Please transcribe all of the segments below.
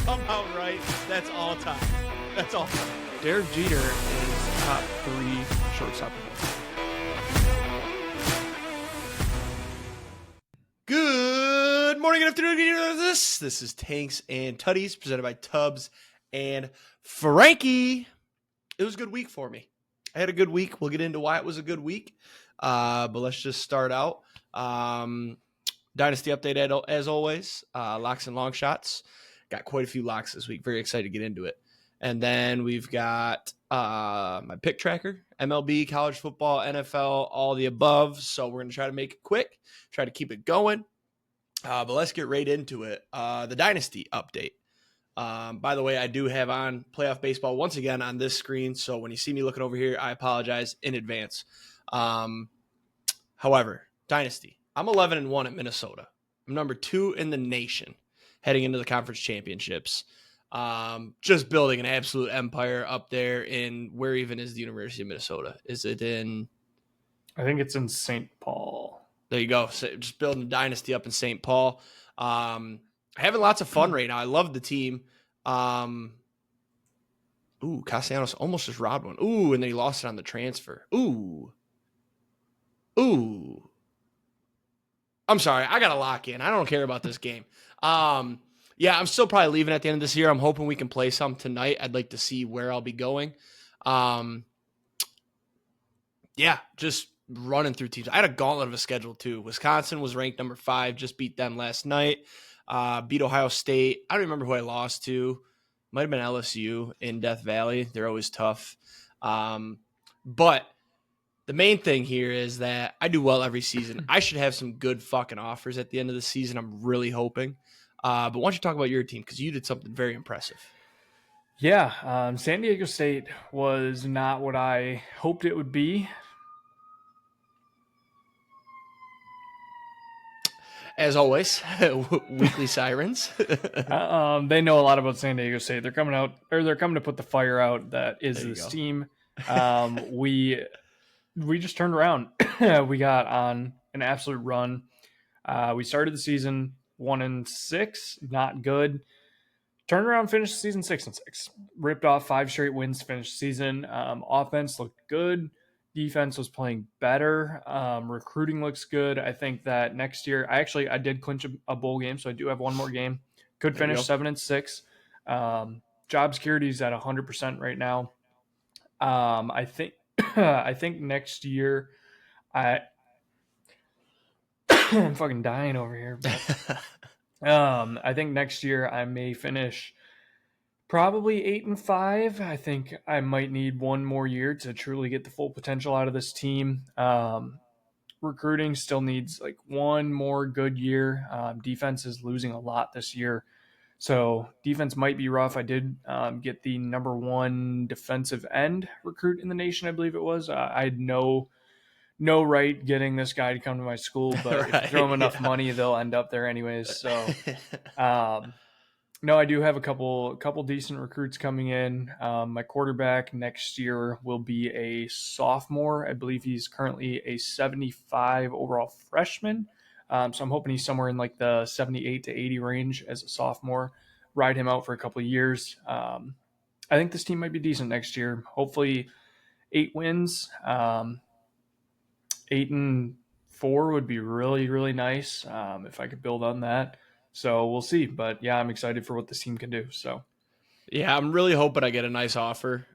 somehow right. That's all time. That's all time. Derek Jeter is top 3 shortstop. Good morning, good afternoon. This is Tanks and Tuddies, presented by Tubbs and Franke. It was a good week for me. I had a good week. We'll get into why it was a good week. But let's just start out. Dynasty update as always. Locks and Longshots. Got quite a few locks this week. Very excited to get into it. And then we've got my pick tracker, MLB, college football, NFL, all the above. So we're going to try to make it quick, try to keep it going. But let's get right into it. The Dynasty update. By the way, I do have on playoff baseball once again on this screen. So when you see me looking over here, I apologize in advance. However, Dynasty, I'm 11-1 at Minnesota. I'm number 2 in the nation heading into the conference championships. Just building an absolute empire up there in where even is the University of Minnesota? Is it in? I think it's in St. Paul. There you go. So just building a dynasty up in St. Paul. Having lots of fun right now. I love the team. Castellanos almost just robbed one. And then he lost it on the transfer. I'm sorry. I got to lock in. I don't care about this game. Yeah, I'm still probably leaving at the end of this year. I'm hoping we can play some tonight. I'd like to see where I'll be going. Yeah, just running through teams. I had a gauntlet of a schedule too. Wisconsin was ranked number 5, just beat them last night. Beat Ohio State. I don't remember who I lost to. Might have been LSU in Death Valley. They're always tough. But the main thing here is that I do well every season. I should have some good fucking offers at the end of the season. I'm really hoping. But why don't you talk about your team? Because you did something very impressive. Yeah, San Diego State was not what I hoped it would be. As always, weekly sirens. They know a lot about San Diego State. They're coming to put the fire out that is this team. We just turned around. We got on an absolute run. We started the season 1-6, not good. Turned around, finished the season 6-6. Ripped off 5 straight wins, finished the season. Offense looked good. Defense was playing better. Recruiting looks good. I think that next year, I did clinch a bowl game, so I do have one more game. Could finish 7-6. Job security is at 100% right now. I think next year, I'm fucking dying over here. But, I think next year I may finish probably 8-5. I think I might need one more year to truly get the full potential out of this team. Recruiting still needs like one more good year. Defense is losing a lot this year. So defense might be rough. I did get the number 1 defensive end recruit in the nation, I believe it was. I had no right getting this guy to come to my school, but if you throw him enough money, they'll end up there anyways. So, no, I do have a couple decent recruits coming in. My quarterback next year will be a sophomore. I believe he's currently a 75 overall freshman. So I'm hoping he's somewhere in like the 78 to 80 range as a sophomore. Ride him out for a couple of years. I think this team might be decent next year. Hopefully 8 wins. 8-4 would be really, really nice if I could build on that. So we'll see. But yeah, I'm excited for what this team can do. So yeah, I'm really hoping I get a nice offer.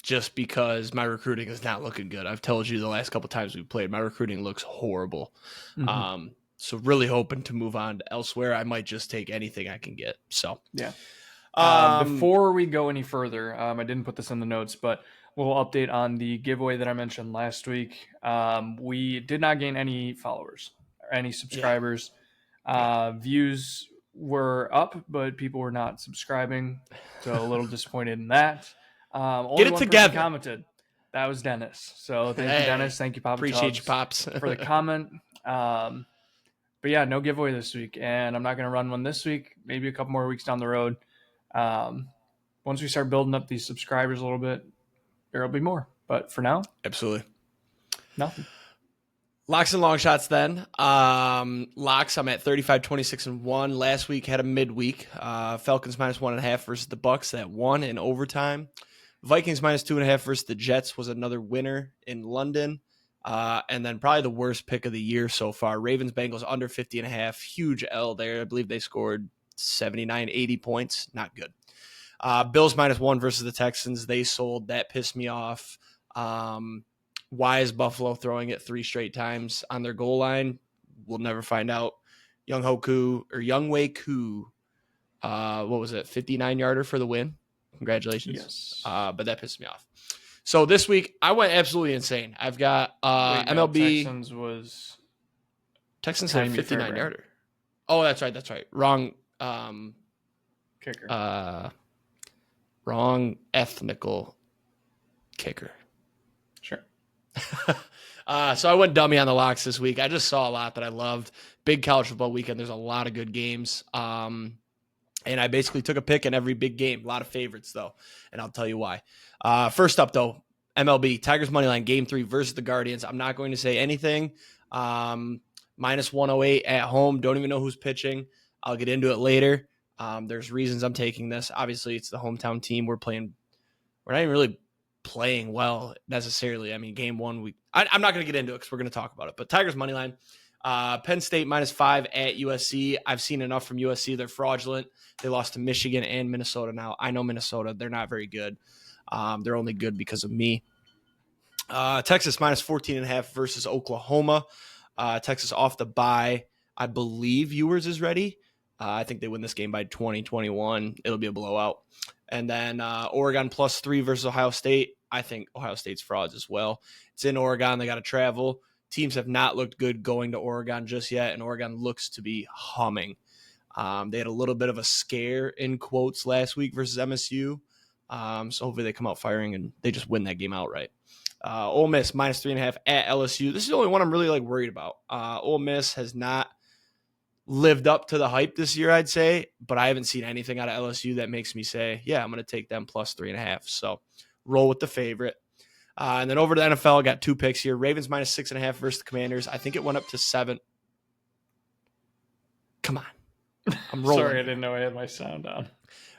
Just because my recruiting is not looking good. I've told you the last couple times we played, my recruiting looks horrible. Mm-hmm. So really hoping to move on to elsewhere. I might just take anything I can get. So yeah. Before we go any further, I didn't put this in the notes, but we'll update on the giveaway that I mentioned last week. We did not gain any followers or any subscribers. Views were up, but people were not subscribing. So a little disappointed in that. Only Get it one together. person commented. That was Dennis. So thank you, Dennis. Thank you, Papa. Appreciate you, Pops, for the comment. But yeah, no giveaway this week, and I'm not going to run one this week. Maybe a couple more weeks down the road. Once we start building up these subscribers a little bit, there'll be more. But for now, absolutely nothing. Locks and Longshots then. Locks, I'm at 35, 26, and 1. Last week had a midweek. Falcons minus 1.5 versus the Bucks. That won in overtime. Vikings minus 2.5 versus the Jets was another winner in London. And then probably the worst pick of the year so far. Ravens Bengals under 50.5. Huge L there. I believe they scored 79, 80 points. Not good. Bills minus 1 versus the Texans. They sold. That pissed me off. Why is Buffalo throwing it 3 straight times on their goal line? We'll never find out. Youngwei Koo, what was it? 59-yarder for the win. Congratulations. Yes. But that pissed me off. So this week I went absolutely insane. I've got MLB. Texans had a 59-yarder. Oh, that's right. Wrong kicker. Wrong ethnical kicker. Sure. So I went dummy on the locks this week. I just saw a lot that I loved. Big college football weekend. There's a lot of good games. And I basically took a pick in every big game. A lot of favorites, though, and I'll tell you why. First up, though, MLB, Tigers Moneyline, Game 3 versus the Guardians. I'm not going to say anything. Minus 108 at home. Don't even know who's pitching. I'll get into it later. There's reasons I'm taking this. Obviously, it's the hometown team. We're not even really playing well necessarily. I mean, game 1, I'm not going to get into it because we're going to talk about it. But Tigers Moneyline. Penn State minus 5 at USC. I've seen enough from USC. They're fraudulent. They lost to Michigan and Minnesota now. I know Minnesota. They're not very good. They're only good because of me. Texas minus 14.5 versus Oklahoma. Texas off the bye. I believe Ewers is ready. I think they win this game by 20-21. It'll be a blowout. And then Oregon plus 3 versus Ohio State. I think Ohio State's frauds as well. It's in Oregon. They got to travel. Teams have not looked good going to Oregon just yet, and Oregon looks to be humming. They had a little bit of a scare, in quotes, last week versus MSU. So hopefully they come out firing and they just win that game outright. Ole Miss minus 3.5 at LSU. This is the only one I'm really worried about. Ole Miss has not lived up to the hype this year, I'd say, but I haven't seen anything out of LSU that makes me say, yeah, I'm going to take them plus 3.5. So roll with the favorite. And then over to the NFL, I got 2 picks here. Ravens minus 6.5 versus the Commanders. I think it went up to 7. Come on. I'm rolling. Sorry, I didn't know I had my sound on.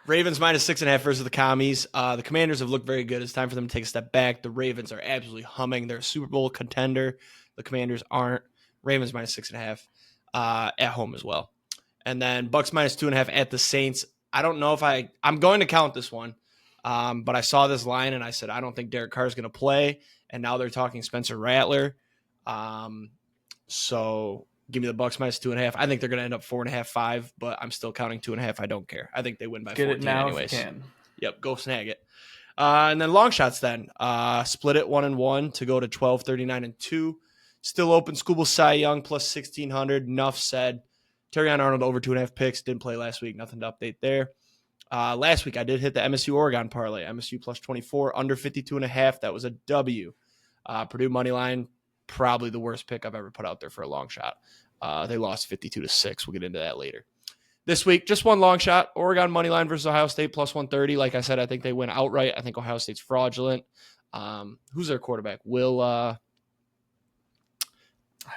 Ravens minus 6.5 versus the Commies. The Commanders have looked very good. It's time for them to take a step back. The Ravens are absolutely humming. They're a Super Bowl contender. The Commanders aren't. Ravens minus 6.5 at home as well. And then Bucks minus 2.5 at the Saints. I don't know if I'm going to count this one. But I saw this line and I said, I don't think Derek Carr is going to play. And now they're talking Spencer Rattler. So give me the Bucks minus 2.5. I think they're going to end up 4.5, 5, but I'm still counting 2.5. I don't care. I think they win by 14 it now anyways. If you can. Yep, go snag it. And then long shots then. Split it 1-1 to go to 12, 39, and 2. Still open. Scuba Cy Young plus 1,600. Enough said. Terrion Arnold over 2.5 picks. Didn't play last week. Nothing to update there. Last week I did hit the MSU Oregon parlay. MSU plus 24, under 52.5. That was a W. Purdue money line, probably the worst pick I've ever put out there for a long shot. They lost 52-6. We'll get into that later. This week, just one long shot. Oregon money line versus Ohio State plus 130. Like I said, I think they win outright. I think Ohio State's fraudulent. Who's their quarterback? Will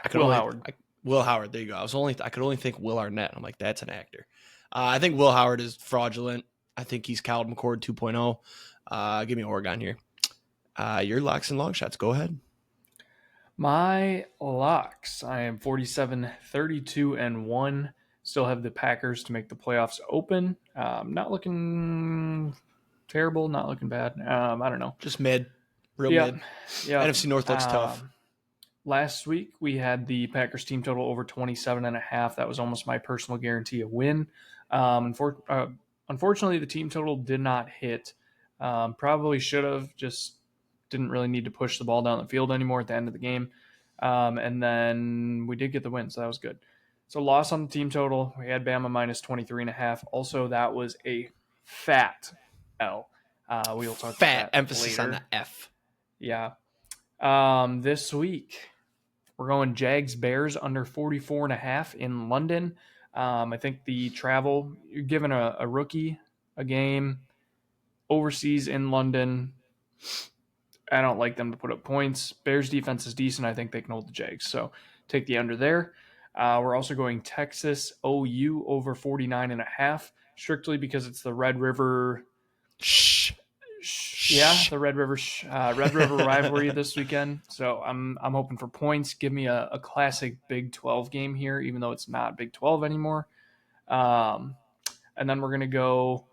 Howard. Will Howard. There you go. I could only think Will Arnett. I'm like, that's an actor. I think Will Howard is fraudulent. I think he's Kyle McCord 2.0. Give me Oregon here. Your locks and long shots. Go ahead. My locks. I am 47, 32, and 1. Still have the Packers to make the playoffs open. Not looking terrible. Not looking bad. I don't know. Just mid. Real mid. Yeah. NFC North looks tough. Last week, we had the Packers team total over 27.5. That was almost my personal guarantee of win. Unfortunately, the team total did not hit. Probably should have. Just didn't really need to push the ball down the field anymore at the end of the game. And then we did get the win, so that was good. So loss on the team total. We had Bama minus 23.5. Also, that was a fat L. We'll talk about that emphasis later. on the F. Yeah. This week, we're going Jags Bears under 44.5 in London. I think the travel, you're giving a rookie a game overseas in London. I don't like them to put up points. Bears defense is decent. I think they can hold the Jags. So take the under there. We're also going Texas OU over 49.5, strictly because it's the Red River. Yeah, the Red River rivalry this weekend. So I'm hoping for points. Give me a classic Big 12 game here, even though it's not Big 12 anymore. And then we're gonna go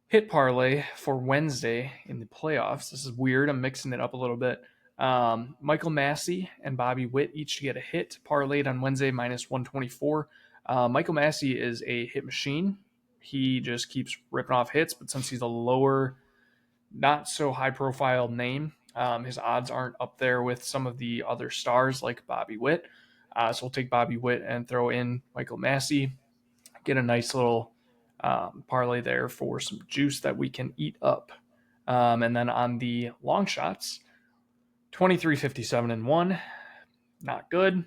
hit parlay for Wednesday in the playoffs. This is weird. I'm mixing it up a little bit. Michael Massey and Bobby Witt each to get a hit parlayed on Wednesday minus 124. Michael Massey is a hit machine. He just keeps ripping off hits, but since he's a lower, not so high profile name, his odds aren't up there with some of the other stars like Bobby Witt. So we'll take Bobby Witt and throw in Michael Massey. Get a nice little parlay there for some juice that we can eat up. And then on the long shots, 23-57-1, not good.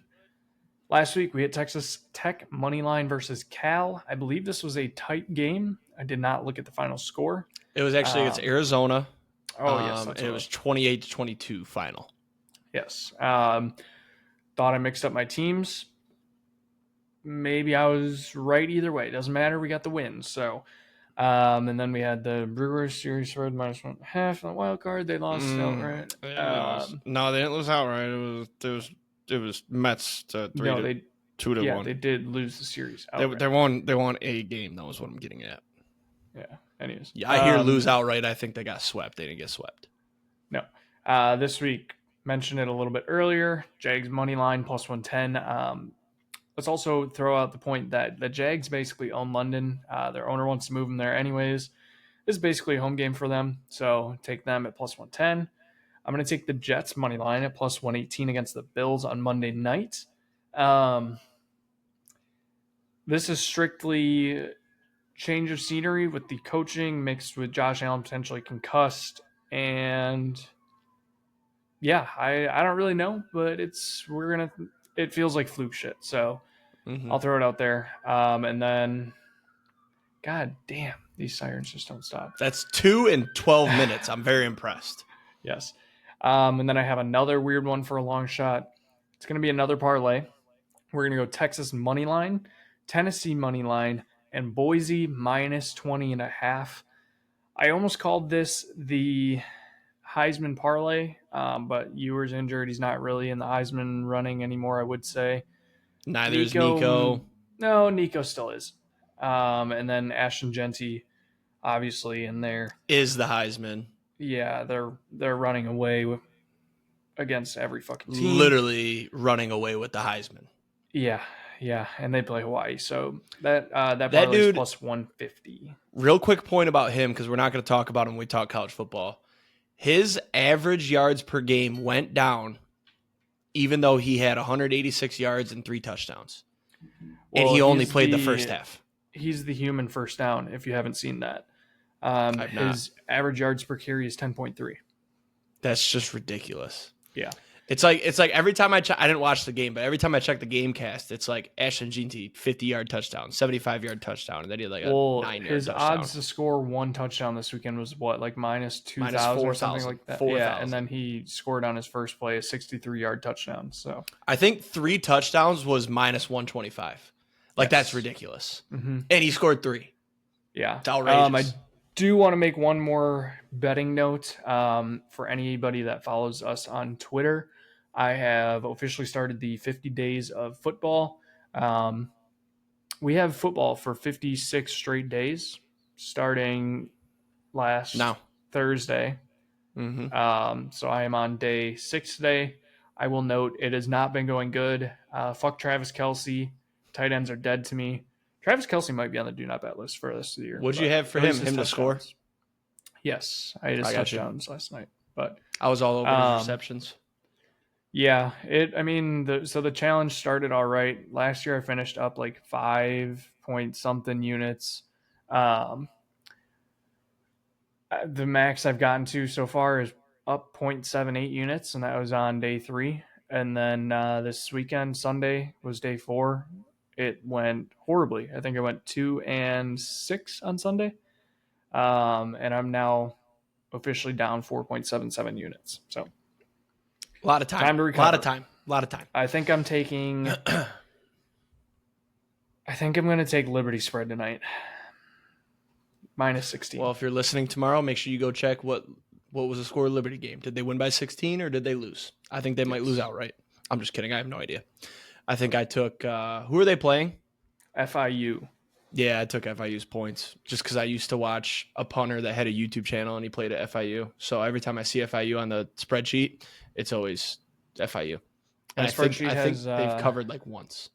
Last week we hit Texas Tech money line versus Cal. I believe this was a tight game. I did not look at the final score. It was actually against Arizona. Oh yes, and it was 28-22 final. Yes. Thought I mixed up my teams. Maybe I was right either way. Doesn't matter. We got the win. So, and then we had the Brewers series for minus 1.5 on the wild card. They lost outright. No, they didn't lose outright. It was Mets to 2-1. They did lose the series. They won a game. That was what I'm getting at. Yeah. Anyways, yeah, I hear lose outright. I think they got swept. They didn't get swept. No. This week, mentioned it a little bit earlier. Jags money line plus 110. Let's also throw out the point that the Jags basically own London. Their owner wants to move them there anyways. This is basically a home game for them, so take them at plus 110. I'm going to take the Jets money line at plus 118 against the Bills on Monday night. This is strictly change of scenery with the coaching mixed with Josh Allen potentially concussed. And yeah, I don't really know, but it feels like fluke shit. So I'll throw it out there. And then, God damn, these sirens just don't stop. That's 2 in 12 minutes. I'm very impressed. Yes. And then I have another weird one for a long shot. It's going to be another parlay. We're going to go Texas money line, Tennessee money line, and Boise minus 20.5. I almost called this the Heisman parlay, but Ewer's injured. He's not really in the Heisman running anymore, I would say. Neither is Nico. No, Nico still is. And then Ashton Genty, obviously, in there. Is the Heisman. Yeah, they're running away against every fucking team. Literally running away with the Heisman. Yeah, and they play Hawaii, so that parlay is plus 150. Real quick point about him, because we're not going to talk about him when we talk college football. His average yards per game went down, even though he had 186 yards and 3 touchdowns, and he only played the first half. He's the human first down. If you haven't seen that. His average yards per carry is 10.3. That's just ridiculous. Yeah. It's like every time I didn't watch the game, but every time I check the game cast, it's like Ashton Genty, 50-yard touchdown, 75-yard touchdown, and then he had like a 9-yard his touchdown. Odds to score 1 touchdown this weekend was what, like minus 2,000 or something like that? 4,000. Yeah, and then he scored on his first play a 63-yard touchdown. So I think 3 touchdowns was minus 125. Like, that's ridiculous. Mm-hmm. And he scored 3. Yeah. It's outrageous. I do want to make one more betting note for anybody that follows us on Twitter. I have officially started the 50 days of football. We have football for 56 straight days, starting last Thursday. Mm-hmm. So I am on day 6 today. I will note it has not been going good. Fuck Travis Kelce. Tight ends are dead to me. Travis Kelce might be on the do not bet list for the rest of the year. What'd you have for him to score? Yes, I had his touchdowns last night. But I was all over his receptions. Yeah, the challenge started all right. Last year I finished up like 5 point something units. The max I've gotten to so far is up 0.78 units, and that was on day 3. And then this weekend, Sunday, was day 4. It went horribly. I think I went 2 and 6 on Sunday. And I'm now officially down 4.77 units. So a lot of time. Time to recover. A lot of time. I think I'm going to take Liberty spread tonight. -16. Well, if you're listening tomorrow, make sure you go check what was the score of the Liberty game. Did they win by 16 or did they lose? I think they might lose outright. I'm just kidding. I have no idea. I think I took who are they playing? FIU. Yeah, I took FIU's points just because I used to watch a punter that had a YouTube channel and he played at FIU. So every time I see FIU on the spreadsheet, it's always FIU. And I think they've covered like once.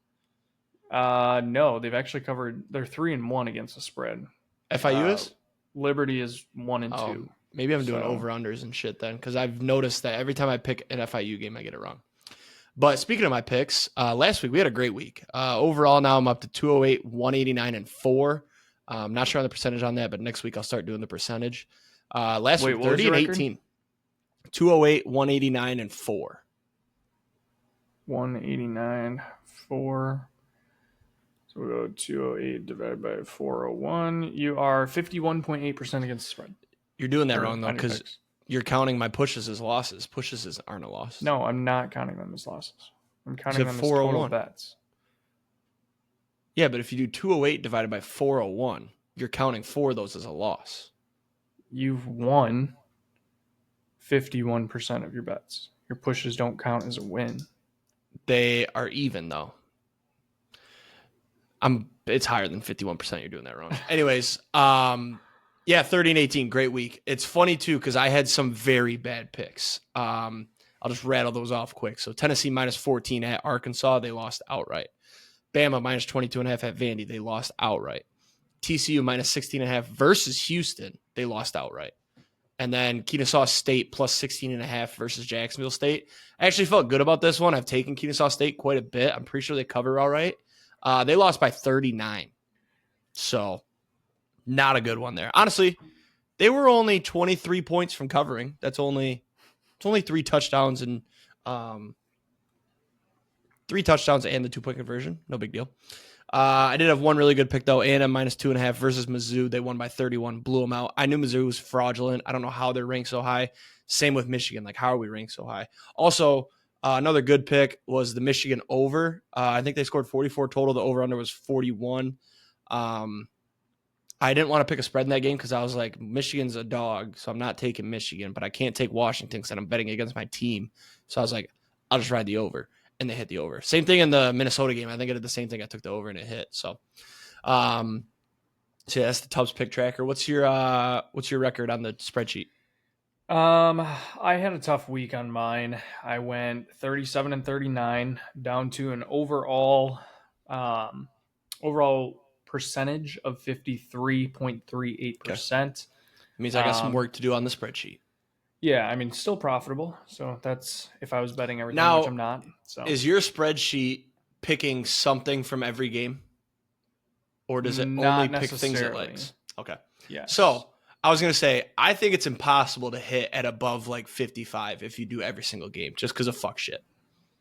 No, they've actually covered. They're 3-1 against the spread. FIU is? Liberty is 1-2. Oh, maybe I'm doing over-unders and shit then because I've noticed that every time I pick an FIU game, I get it wrong. But speaking of my picks, last week we had a great week. Overall, now I'm up to 208, 189, and 4. I'm not sure on the percentage on that, but next week I'll start doing the percentage. Last week, 30 and 18. 208, 189, and 4. 189, 4. So we go 208 divided by 401. You are 51.8% against the spread. You're doing that wrong, though, because you're counting my pushes as losses. Pushes aren't a loss. No, I'm not counting them as losses. I'm counting them as total bets. Yeah, but if you do 208 divided by 401, you're counting 4 of those as a loss. You've won 51% of your bets. Your pushes don't count as a win. They are even, though. It's higher than 51%. You're doing that wrong. Anyways, yeah, 30 and 18, great week. It's funny too because I had some very bad picks. I'll just rattle those off quick. So Tennessee -14 at Arkansas, they lost outright. Bama -22.5 at Vandy, they lost outright. TCU -16.5 versus Houston, they lost outright. And then Kennesaw State +16.5 versus Jacksonville State. I actually felt good about this one. I've taken Kennesaw State quite a bit. I'm pretty sure they cover all right. They lost by 39. So not a good one there. Honestly, they were only 23 points from covering. It's only 3 touchdowns and 3 touchdowns and the 2-point conversion. No big deal. I did have one really good pick though. A&M -2.5 versus Mizzou. They won by 31, blew them out. I knew Mizzou was fraudulent. I don't know how they're ranked so high. Same with Michigan. Like, how are we ranked so high? Also, another good pick was the Michigan over. I think they scored 44 total. The over-under was 41. I didn't want to pick a spread in that game because I was like, Michigan's a dog, so I'm not taking Michigan, but I can't take Washington because I'm betting against my team. So I was like, I'll just ride the over, and they hit the over. Same thing in the Minnesota game. I think I did the same thing. I took the over, and it hit. So yeah, that's the Tubbs pick tracker. What's your record on the spreadsheet? I had a tough week on mine. I went 37 and 39 down to an overall percentage of 53.38%. Means I got some work to do on the spreadsheet. Yeah, I mean, still profitable. So that's if I was betting everything, now, which I'm not. So is your spreadsheet picking something from every game? Or does it only pick things it likes? Okay. Yeah. So I was going to say, I think it's impossible to hit at above like 55 if you do every single game just because of fuck shit.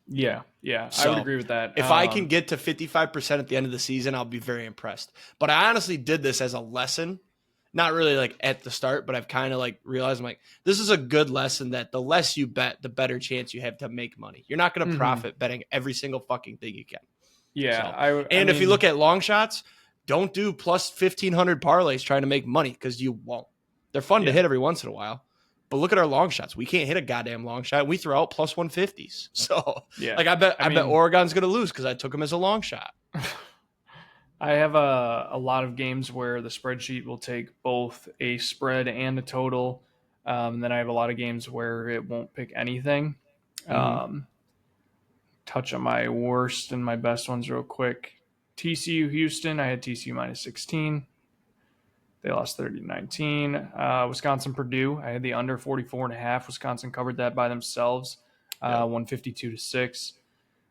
Yeah. So, I would agree with that. If I can get to 55% at the end of the season, I'll be very impressed. But I honestly did this as a lesson, not really like at the start, but I've kind of like realized I'm like, this is a good lesson that the less you bet, the better chance you have to make money. You're not going to profit betting every single fucking thing you can. Yeah. So, if you look at long shots, don't do plus 1,500 parlays trying to make money because you won't. They're fun to hit every once in a while. But look at our long shots. We can't hit a goddamn long shot. We throw out plus 150s. So, I bet Oregon's going to lose because I took them as a long shot. I have a lot of games where the spreadsheet will take both a spread and a total. And then I have a lot of games where it won't pick anything. Touch on my worst and my best ones real quick. TCU Houston, I had TCU -16. They lost 30-19. Wisconsin Purdue, I had the under 44.5. Wisconsin covered that by themselves, 152-6,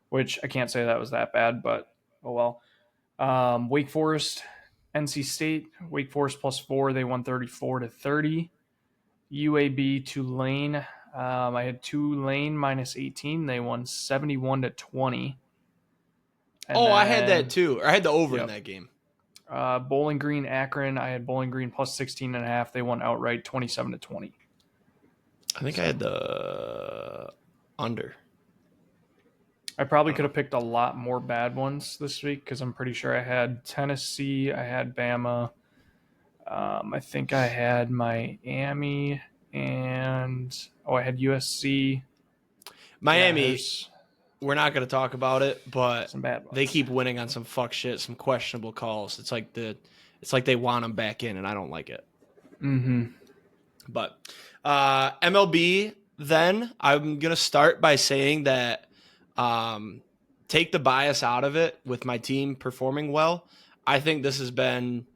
which I can't say that was that bad, but oh well. Wake Forest, NC State, Wake Forest +4. They won 34-30. UAB Tulane, I had Tulane -18. They won 71-20. I had that too. Or I had the over in that game. Bowling Green Akron, I had Bowling Green +16.5. They won outright 27-20. I think I had the under. I probably could have picked a lot more bad ones this week because I'm pretty sure I had Tennessee, I had Bama, I think I had Miami, and I had USC. Miami, we're not going to talk about it, but some bad ones. They keep winning on some fuck shit, some questionable calls. It's like they want them back in, and I don't like it. Mm-hmm. But MLB, then I'm going to start by saying that take the bias out of it with my team performing well. I think this has been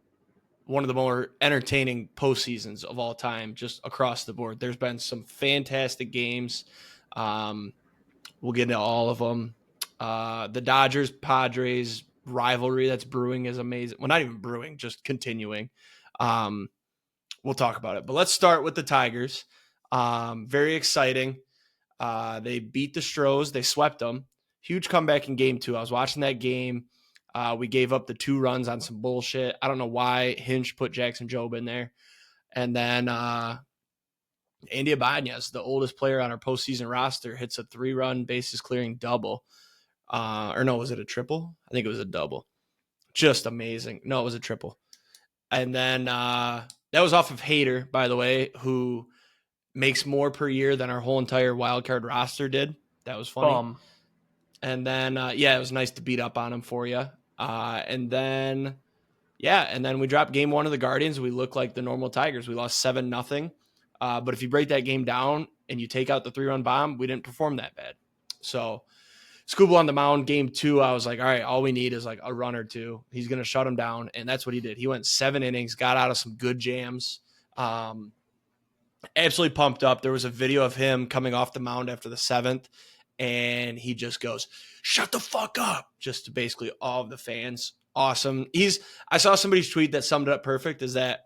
one of the more entertaining postseasons of all time, just across the board. There's been some fantastic games. We'll get into all of them. The Dodgers-Padres rivalry that's brewing is amazing. Well, not even brewing, just continuing. We'll talk about it. But let's start with the Tigers. Very exciting. They beat the Stros. They swept them. Huge comeback in game 2. I was watching that game. We gave up the 2 runs on some bullshit. I don't know why Hinch put Jackson Jobe in there. And then Andy Ibanez, the oldest player on our postseason roster, hits a 3-run bases clearing double. Or no, was it a triple? I think it was a double. Just amazing. No, it was a triple. And then that was off of Hader, by the way, who makes more per year than our whole entire wild card roster did. That was funny. And then, it was nice to beat up on him for you. And then we dropped game 1 of the Guardians. We look like the normal Tigers. We lost 7-0. But if you break that game down and you take out the 3-run bomb, we didn't perform that bad. So Scooble on the mound, game 2, I was like, all right, all we need is like a run or 2. He's going to shut him down. And that's what he did. He went 7 innings, got out of some good jams. Absolutely pumped up. There was a video of him coming off the mound after the 7th, and he just goes, shut the fuck up, just to basically all of the fans. Awesome. I saw somebody's tweet that summed it up perfect, is that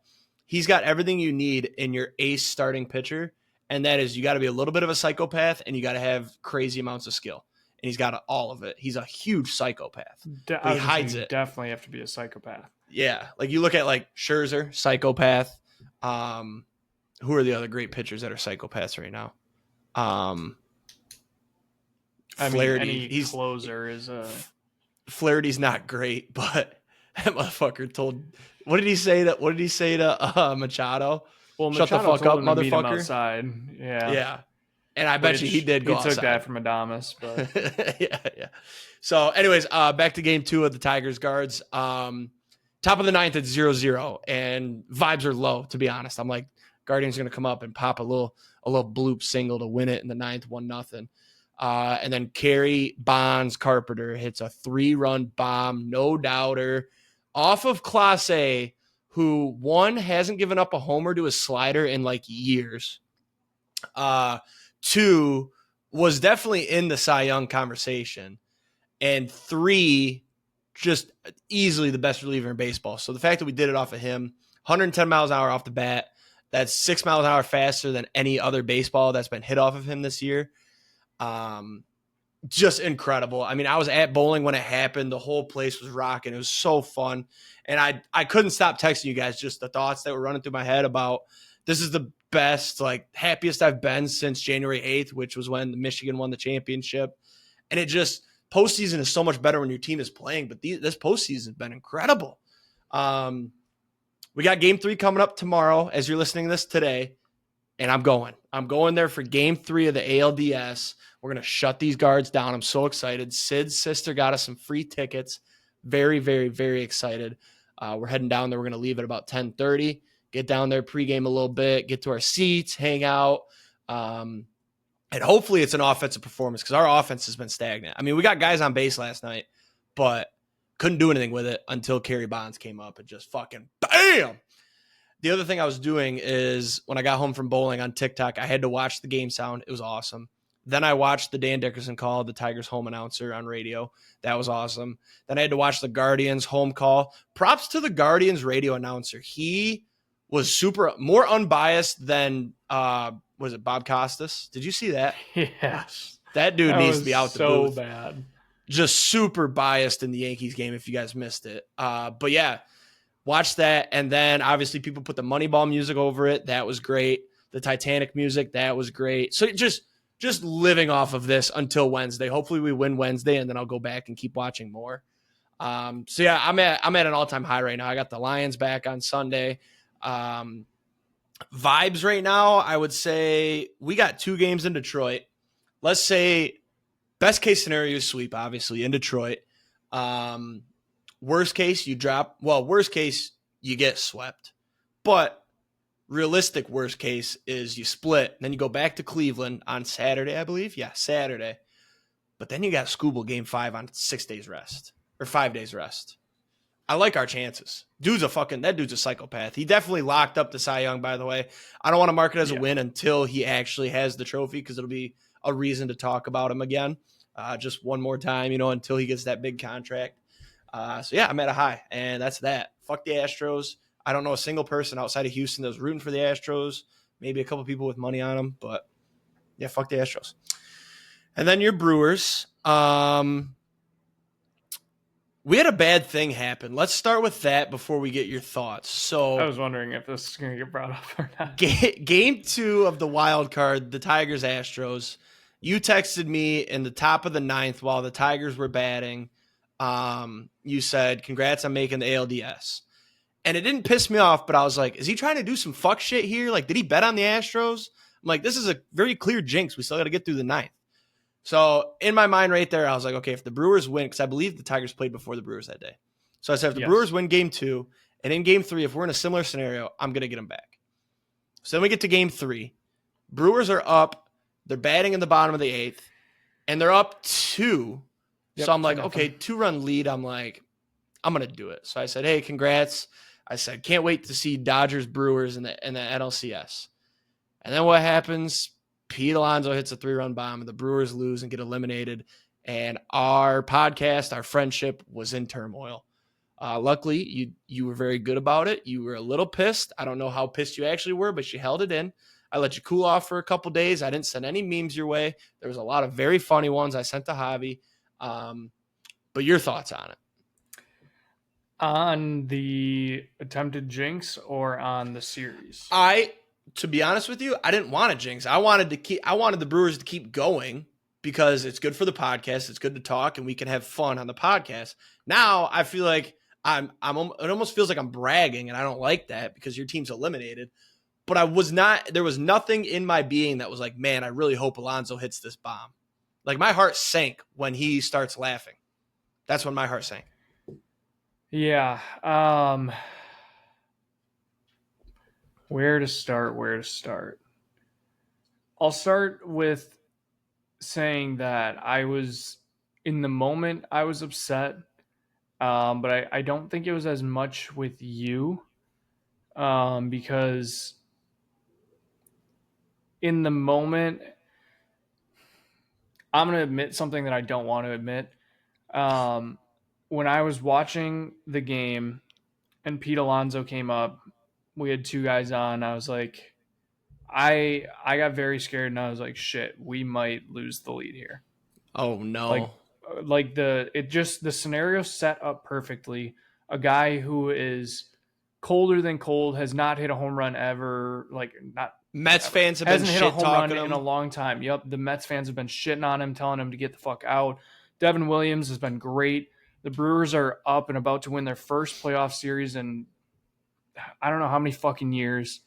he's got everything you need in your ace starting pitcher, and that is you got to be a little bit of a psychopath, and you got to have crazy amounts of skill. And he's got all of it. He a huge psychopath. He hides it. Definitely have to be a psychopath. Yeah. Like you look at like Scherzer, psychopath. Who are the other great pitchers that are psychopaths right now? Flaherty. Any closer is Flaherty's not great, but that motherfucker told. What did he say to Machado? Well, shut Machado the fuck up, told him to meet him motherfucker. outside. Yeah. Yeah. And I bet you he did go outside. He took that from Adames, but yeah. So, anyways, back to game 2 of the Tigers Guards. Top of the 9th, it's 0-0, and vibes are low. To be honest, I'm like, Guardians are going to come up and pop a little bloop single to win it in the 9th, 1-0. And then Carey Bonds Carpenter hits a 3-run bomb, no doubter, off of Clase, who 1 hasn't given up a homer to his slider in like years. 2 was definitely in the Cy Young conversation, and 3 just easily the best reliever in baseball. So the fact that we did it off of him, 110 miles an hour off the bat, that's 6 miles an hour faster than any other baseball that's been hit off of him this year. Just incredible. I mean, I was at bowling when it happened. The whole place was rocking. It was so fun. And I couldn't stop texting you guys just the thoughts that were running through my head about this is the best, like happiest I've been since January 8th, which was when Michigan won the championship. And it just, postseason is so much better when your team is playing, but this postseason has been incredible. We got game 3 coming up tomorrow as you're listening to this today. And I'm going there for game 3 of the ALDS. We're going to shut these Guards down. I'm so excited. Sid's sister got us some free tickets. Very, very, very excited. We're heading down there. We're going to leave at about 10:30. Get down there, pregame a little bit, get to our seats, hang out. And hopefully it's an offensive performance because our offense has been stagnant. I mean, we got guys on base last night, but couldn't do anything with it until Carey Bonds came up and just fucking bam. The other thing I was doing is when I got home from bowling on TikTok, I had to watch the game sound. It was awesome. Then I watched the Dan Dickerson call, the Tigers home announcer on radio. That was awesome. Then I had to watch the Guardians home call. Props to the Guardians radio announcer. He was more unbiased than, was it Bob Costas? Did you see that? Yes. That dude needs to be out the booth. So bad. Just super biased in the Yankees game if you guys missed it. But yeah, watch that. And then obviously people put the Moneyball music over it. That was great. the Titanic music. That was great. So just living off of this until Wednesday. Hopefully we win Wednesday, and then I'll go back and keep watching more. So yeah, I'm at an all-time high right now. I got the Lions back on Sunday. Vibes right now, I would say we got 2 games in Detroit. Let's say best case scenario is sweep, obviously, in Detroit. Worst case, you drop. Well, worst case, you get swept. But realistic worst case is you split. Then you go back to Cleveland on Saturday, I believe. Yeah, Saturday. But then you got Scooble game 5 on 6 days rest or 5 days rest. I like our chances. That dude's a psychopath. He definitely locked up the Cy Young, by the way. I don't want to mark it as a win until he actually has the trophy, because it'll be a reason to talk about him again. Just one more time, until he gets that big contract. So yeah, I'm at a high, and that's that. Fuck the Astros. I don't know a single person outside of Houston that was rooting for the Astros. Maybe a couple people with money on them, but yeah, fuck the Astros. And then your Brewers. We had a bad thing happen. Let's start with that before we get your thoughts. So I was wondering if this is going to get brought up or not. Game 2 of the wild card, the Tigers-Astros. You texted me in the top of the 9th while the Tigers were batting. You said, congrats on making the ALDS. And it didn't piss me off, but I was like, is he trying to do some fuck shit here? Like, did he bet on the Astros? I'm like, this is a very clear jinx. We still got to get through the 9th. So in my mind right there, I was like, okay, if the Brewers win, because I believe the Tigers played before the Brewers that day. So I said, if the Brewers win game 2, and in game 3, if we're in a similar scenario, I'm going to get them back. So then we get to game 3. Brewers are up. They're batting in the bottom of the 8th, and they're up 2. Yep, so I'm like, okay, 2-run lead. I'm like, I'm going to do it. So I said, hey, congrats. I said, can't wait to see Dodgers Brewers in the NLCS. And then what happens? Pete Alonso hits a 3-run bomb, and the Brewers lose and get eliminated. And our podcast, our friendship, was in turmoil. Luckily, you were very good about it. You were a little pissed. I don't know how pissed you actually were, but you held it in. I let you cool off for a couple days. I didn't send any memes your way. There was a lot of very funny ones I sent to Javi. But your thoughts on it? On the attempted jinx or on the series? To be honest with you, I didn't want a jinx. I wanted the Brewers to keep going because it's good for the podcast. It's good to talk, and we can have fun on the podcast. Now I feel like it almost feels like I'm bragging, and I don't like that because your team's eliminated. But there was nothing in my being that was like, man, I really hope Alonso hits this bomb. Like, my heart sank when he starts laughing. That's when my heart sank. Yeah. Where to start? I'll start with saying that in the moment, I was upset. But I don't think it was as much with you. Because in the moment, I'm going to admit something that I don't want to admit. When I was watching the game and Pete Alonso came up, we had 2 guys on. I was like, I got very scared, and I was like, shit, we might lose the lead here. Oh no. Like the scenario set up perfectly. A guy who is colder than cold, has not hit a home run ever. Like, not Mets ever. Fans have been hasn't hit a home run him in a long time. Yep, the Mets fans have been shitting on him, telling him to get the fuck out. Devin Williams has been great. The Brewers are up and about to win their first playoff series in I don't know how many fucking years.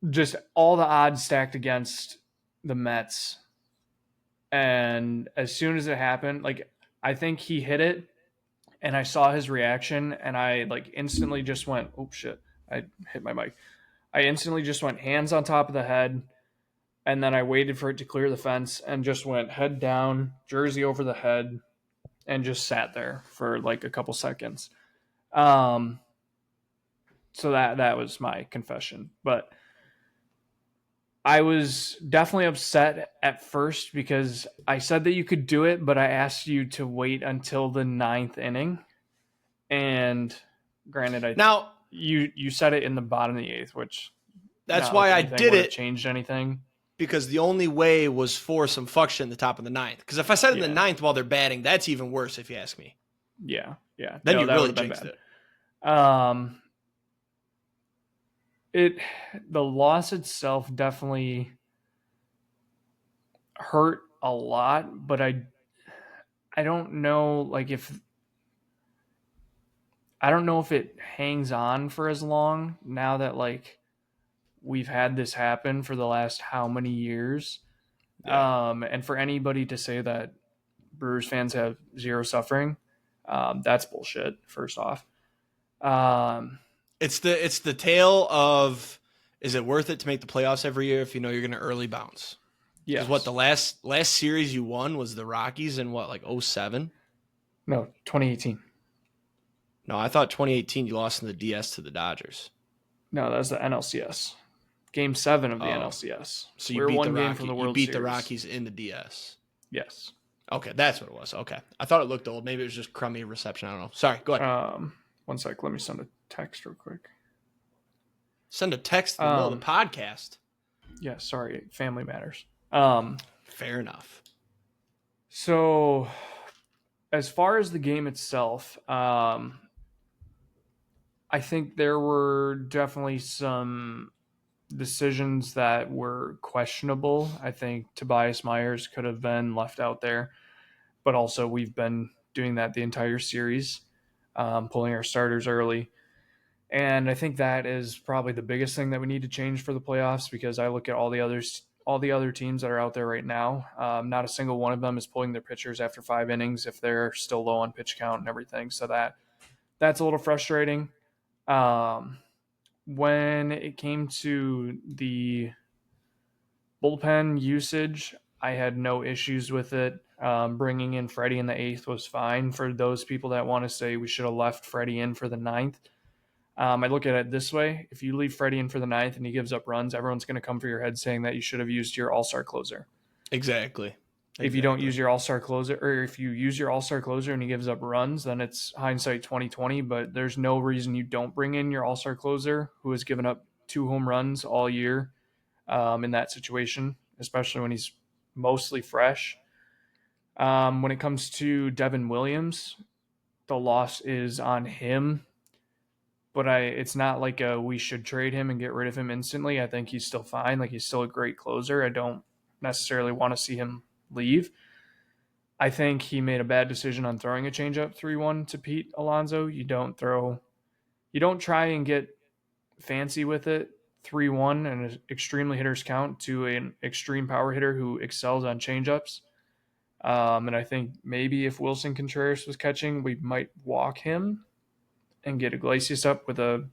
Just all the odds stacked against the Mets. And as soon as it happened, like, I think he hit it, and I saw his reaction, and I instantly just went, oh shit, I hit my mic. I instantly just went hands on top of the head, and then I waited for it to clear the fence and just went head down, jersey over the head, and just sat there for a couple seconds. So that was my confession. But I was definitely upset at first because I said that you could do it, but I asked you to wait until the 9th inning. And granted, you said it in the bottom of the 8th, which that's why I did it. Changed anything? Because the only way was for some fuck shit in the top of the 9th. Because if I said it in the 9th while they're batting, that's even worse if you ask me. Yeah. Then you really jinxed it. The loss itself definitely hurt a lot, but I don't know, like, if I don't know if it hangs on for as long now that, like, we've had this happen for the last how many years. Yeah. And for anybody to say that Brewers fans have zero suffering, that's bullshit, first off. It's the tale of, is it worth it to make the playoffs every year if you know you're going to early bounce? Because Yes. what, the last series you won was the Rockies in what, like 07? No, 2018. No, I thought 2018 you lost in the DS to the Dodgers. No, that's the NLCS. Game 7 of the Oh. NLCS. So you We're beat one the game Rockies. from the You World beat the Series. Rockies in the DS. Yes. Okay, that's what it was. Okay, I thought it looked old. Maybe it was just crummy reception. I don't know. Sorry. Go ahead. 1 sec. Let me send a text real quick. Send a text in the middle of the podcast. Yeah, sorry. Family matters. Fair enough. So, as far as the game itself, I think there were definitely some decisions that were questionable. I think Tobias Myers could have been left out there, but also we've been doing that the entire series, pulling our starters early. And I think that is probably the biggest thing that we need to change for the playoffs, because I look at all the other teams that are out there right now. Not a single one of them is pulling their pitchers after 5 innings if they're still low on pitch count and everything. So that's a little frustrating. When it came to the bullpen usage, I had no issues with it. Bringing in Freddie in the 8th was fine. For those people that want to say we should have left Freddie in for the 9th, I look at it this way. If you leave Freddie in for the 9th and he gives up runs, everyone's going to come for your head saying that you should have used your all-star closer. Exactly. If you don't use your all-star closer, or if you use your all-star closer and he gives up runs, then it's hindsight 2020, but there's no reason you don't bring in your all-star closer who has given up 2 home runs all year in that situation, especially when he's mostly fresh. When it comes to Devin Williams, the loss is on him, but it's not like we should trade him and get rid of him instantly. I think he's still fine. Like, he's still a great closer. I don't necessarily want to see him leave. I think he made a bad decision on throwing a changeup 3-1 to Pete Alonso. You don't try and get fancy with it 3-1 and an extremely hitters count to an extreme power hitter who excels on changeups. And I think maybe if Wilson Contreras was catching, we might walk him and get Iglesias up with a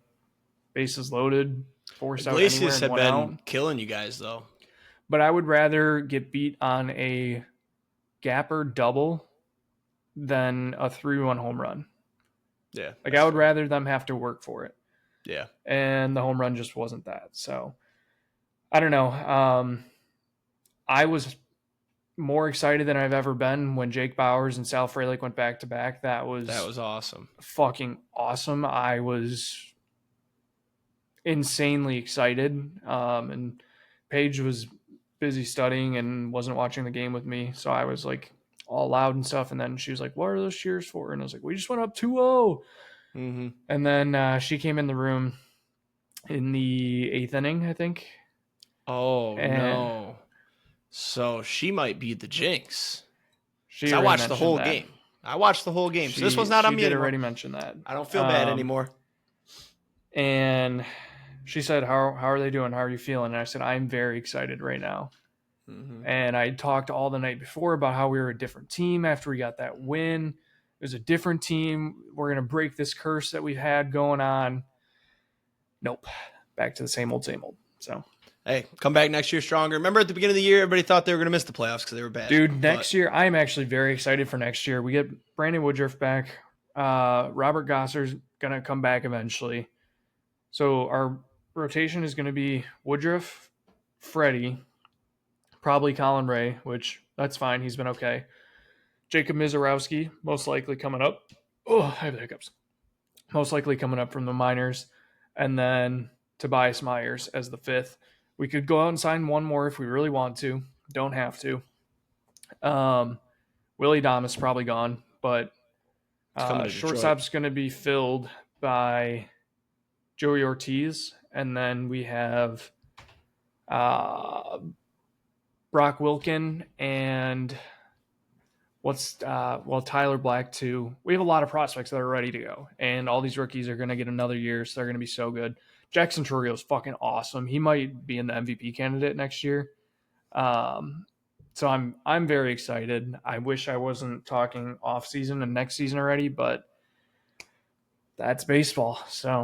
bases loaded, 4-7 anywhere Iglesias and have 1 been out. killing you guys, though. But I would rather get beat on a gapper double than a 3-1 home run. Yeah. Like, I would rather them have to work for it. Yeah. And the home run just wasn't that. So, I don't know. I was more excited than I've ever been when Jake Bauers and Sal Frelick went back to back. That was awesome. Fucking awesome. I was insanely excited. And Paige was busy studying and wasn't watching the game with me. So I was like all loud and stuff. And then she was like, "What are those cheers for?" And I was like, "We just went up 2-0. Mm-hmm. And then she came in the room in the 8th inning, I think. Oh, no. So she might be the jinx. She I watched the whole game. So this one's not on me anymore. She did anymore. already mention that. I don't feel bad anymore. And she said, how are they doing? How are you feeling? And I said, I'm very excited right now. Mm-hmm. And I talked all the night before about how we were a different team after we got that win. It was a different team. We're going to break this curse that we've had going on. Nope. Back to the same old, same old. So, hey, come back next year stronger. Remember at the beginning of the year, everybody thought they were going to miss the playoffs because they were bad. Dude, next year, I'm actually very excited for next year. We get Brandon Woodruff back. Robert Gosser's going to come back eventually. So our rotation is going to be Woodruff, Freddie, probably Colin Ray, which that's fine. He's been okay. Jacob Mizorowski, most likely coming up. Oh, I have the hiccups. Most likely coming up from the minors. And then Tobias Myers as the 5th. We could go out and sign one more if we really want to. Don't have to. Willie Dom is probably gone, but shortstop's going to be filled by Joey Ortiz and then we have Brock Wilken and Tyler Black too. We have a lot of prospects that are ready to go, and all these rookies are going to get another year, so they're going to be so good. Jackson Chourio is fucking awesome. He might be in the MVP candidate next year. So I'm very excited. I wish I wasn't talking off season and next season already, but that's baseball. So,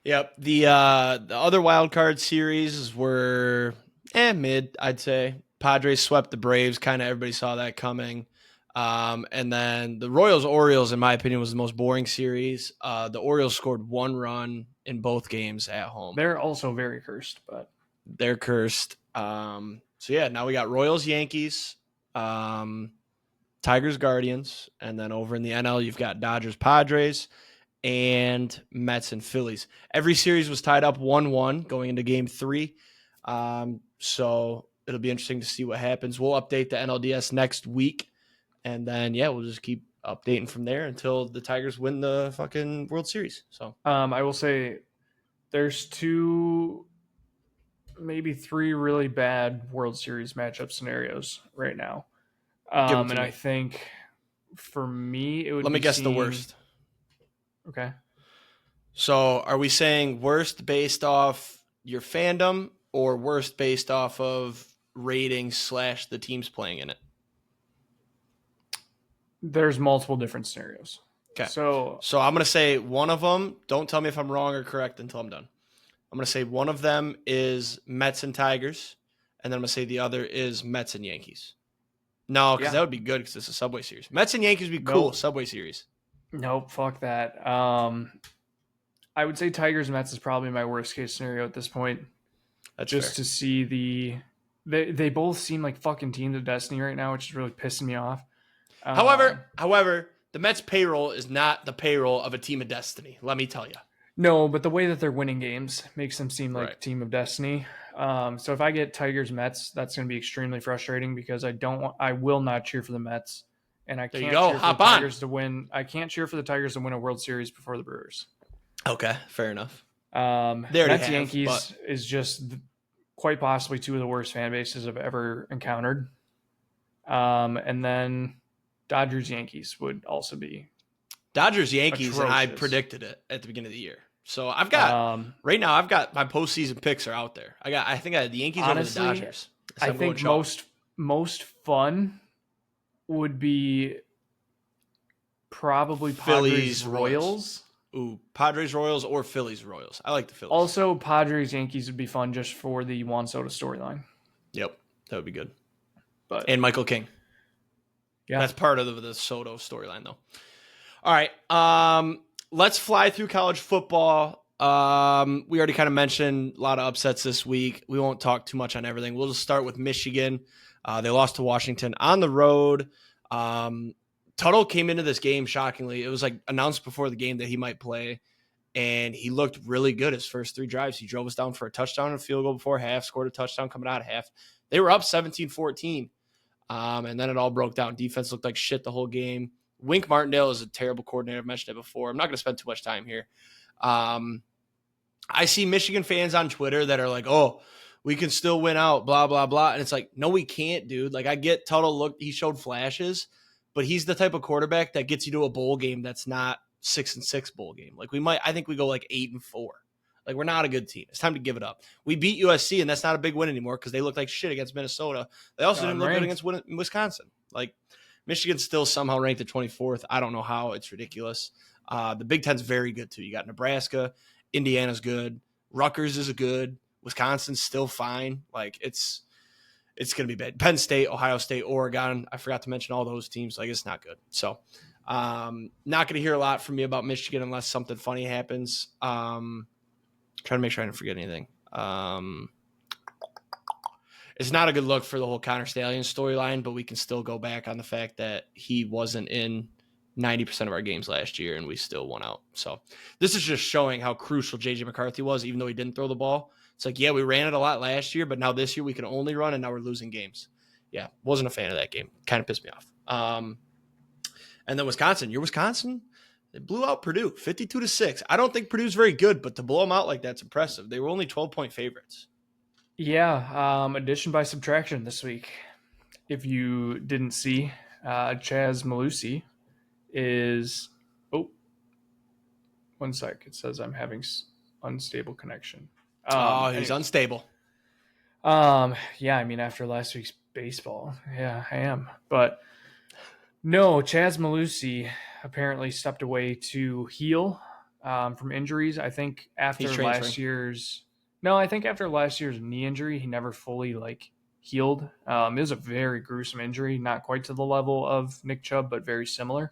yep. The other wild card series were mid, I'd say. Padres swept the Braves. Kind of everybody saw that coming. And then the Royals-Orioles, in my opinion, was the most boring series. The Orioles scored 1 run in both games at home. They're also very cursed, but they're cursed. So yeah, now we got Royals-Yankees, Tigers-Guardians, and then over in the NL, you've got Dodgers-Padres and Mets and Phillies. Every series was tied up 1-1 going into game 3. So it'll be interesting to see what happens. We'll update the NLDS next week. And then, we'll just keep updating from there until the Tigers win the fucking World Series. So I will say there's 2, maybe 3 really bad World Series matchup scenarios right now. And I think for me, it would Let me guess the worst. Okay. So are we saying worst based off your fandom or worst based off of ratings / the teams playing in it? There's multiple different scenarios. Okay. So I'm going to say one of them. Don't tell me if I'm wrong or correct until I'm done. I'm going to say one of them is Mets and Tigers, and then I'm going to say the other is Mets and Yankees. No, because that would be good because it's a Subway Series. Mets and Yankees would be cool. Nope. Subway Series. Nope, fuck that. I would say Tigers Mets is probably my worst case scenario at this point. That's just fair. To see they both seem like fucking teams of destiny right now, which is really pissing me off. However, the Mets payroll is not the payroll of a team of destiny. Let me tell you. No, but the way that they're winning games makes them seem like a team of destiny. So if I get Tigers Mets, that's going to be extremely frustrating because I will not cheer for the Mets, and I can't cheer for the Tigers to win. I can't cheer for the Tigers to win a World Series before the Brewers. Okay, fair enough. Mets Yankees is just quite possibly 2 of the worst fan bases I've ever encountered. And then Dodgers Yankees would also be Dodgers Yankees, atrocious. And I predicted it at the beginning of the year. So I've got right now. I've got my postseason picks are out there. I think I had the Yankees honestly, over the Dodgers. I think most fun would be probably Padres Royals. Ooh, Padres Royals or Phillies Royals. I like the Phillies. Also, Padres Yankees would be fun just for the Juan Soto storyline. Yep, that would be good. And Michael King. Yeah, that's part of the Soto storyline, though. All right, let's fly through college football. We already kind of mentioned a lot of upsets this week. We won't talk too much on everything. We'll just start with Michigan. They lost to Washington on the road. Tuttle came into this game shockingly. It was like announced before the game that he might play, and he looked really good his first 3 drives. He drove us down for a touchdown and a field goal before half, scored a touchdown coming out of half. They were up 17-14, and then it all broke down. Defense looked like shit the whole game. Wink Martindale is a terrible coordinator. I've mentioned it before. I'm not going to spend too much time here. I see Michigan fans on Twitter that are like, oh, we can still win out, blah, blah, blah. And it's like, no, we can't, dude. Like, I get Tuttle he showed flashes, but he's the type of quarterback that gets you to a bowl game that's not 6-6 bowl game. Like I think we go like 8-4. Like, we're not a good team. It's time to give it up. We beat USC, and that's not a big win anymore because they looked like shit against Minnesota. They also didn't look good against Wisconsin. Like, Michigan's still somehow ranked at 24th. I don't know how. It's ridiculous. The Big Ten's very good, too. You got Nebraska. Indiana's good. Rutgers is good. Wisconsin's still fine. Like, it's going to be bad. Penn State, Ohio State, Oregon. I forgot to mention all those teams. Like, it's not good. So, not going to hear a lot from me about Michigan unless something funny happens. Trying to make sure I didn't forget anything. It's not a good look for the whole Connor Stallion storyline, but we can still go back on the fact that he wasn't in 90% of our games last year, and we still won out. So this is just showing how crucial J.J. McCarthy was, even though he didn't throw the ball. It's like, yeah, we ran it a lot last year, but now this year we can only run, and now we're losing games. Yeah, wasn't a fan of that game. Kind of pissed me off. And then Wisconsin. Your Wisconsin, They blew out Purdue 52-6. I don't think Purdue's very good, but to blow them out like that's impressive. They were only 12-point favorites. Yeah, addition by subtraction this week. If you didn't see, Chaz Malusi is. Oh, one sec. It says I'm having unstable connection. He's unstable. Yeah, I mean, after last week's baseball, yeah, I am. But no, Chaz Malusi apparently stepped away to heal from injuries. I think after last year's knee injury, he never fully healed. It was a very gruesome injury, not quite to the level of Nick Chubb, but very similar.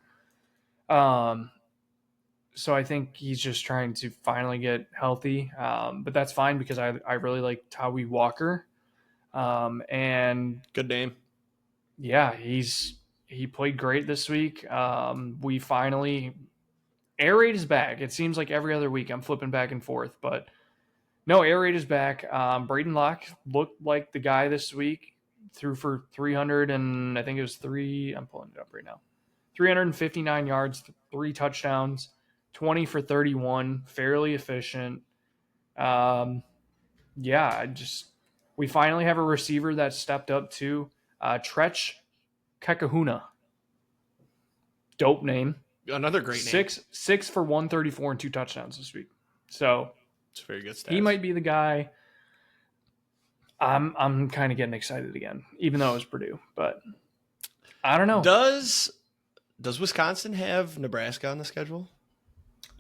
So I think he's just trying to finally get healthy. But that's fine because I really like Tawi Walker. And good name. Yeah, he played great this week. We finally air raid is back. It seems like every other week I'm flipping back and forth, but no, air raid is back. Braden Locke looked like the guy this week. Threw for 300 and I think it was I'm pulling it up right now. 359 yards, 3 touchdowns, 20 for 31, fairly efficient. We finally have a receiver that stepped up too. Tretch Kekahuna. Dope name. Another great name. 6 for 134 and 2 touchdowns this week. So it's very good stats. He might be the guy. I'm kind of getting excited again, even though it was Purdue, but I don't know. Does Wisconsin have Nebraska on the schedule?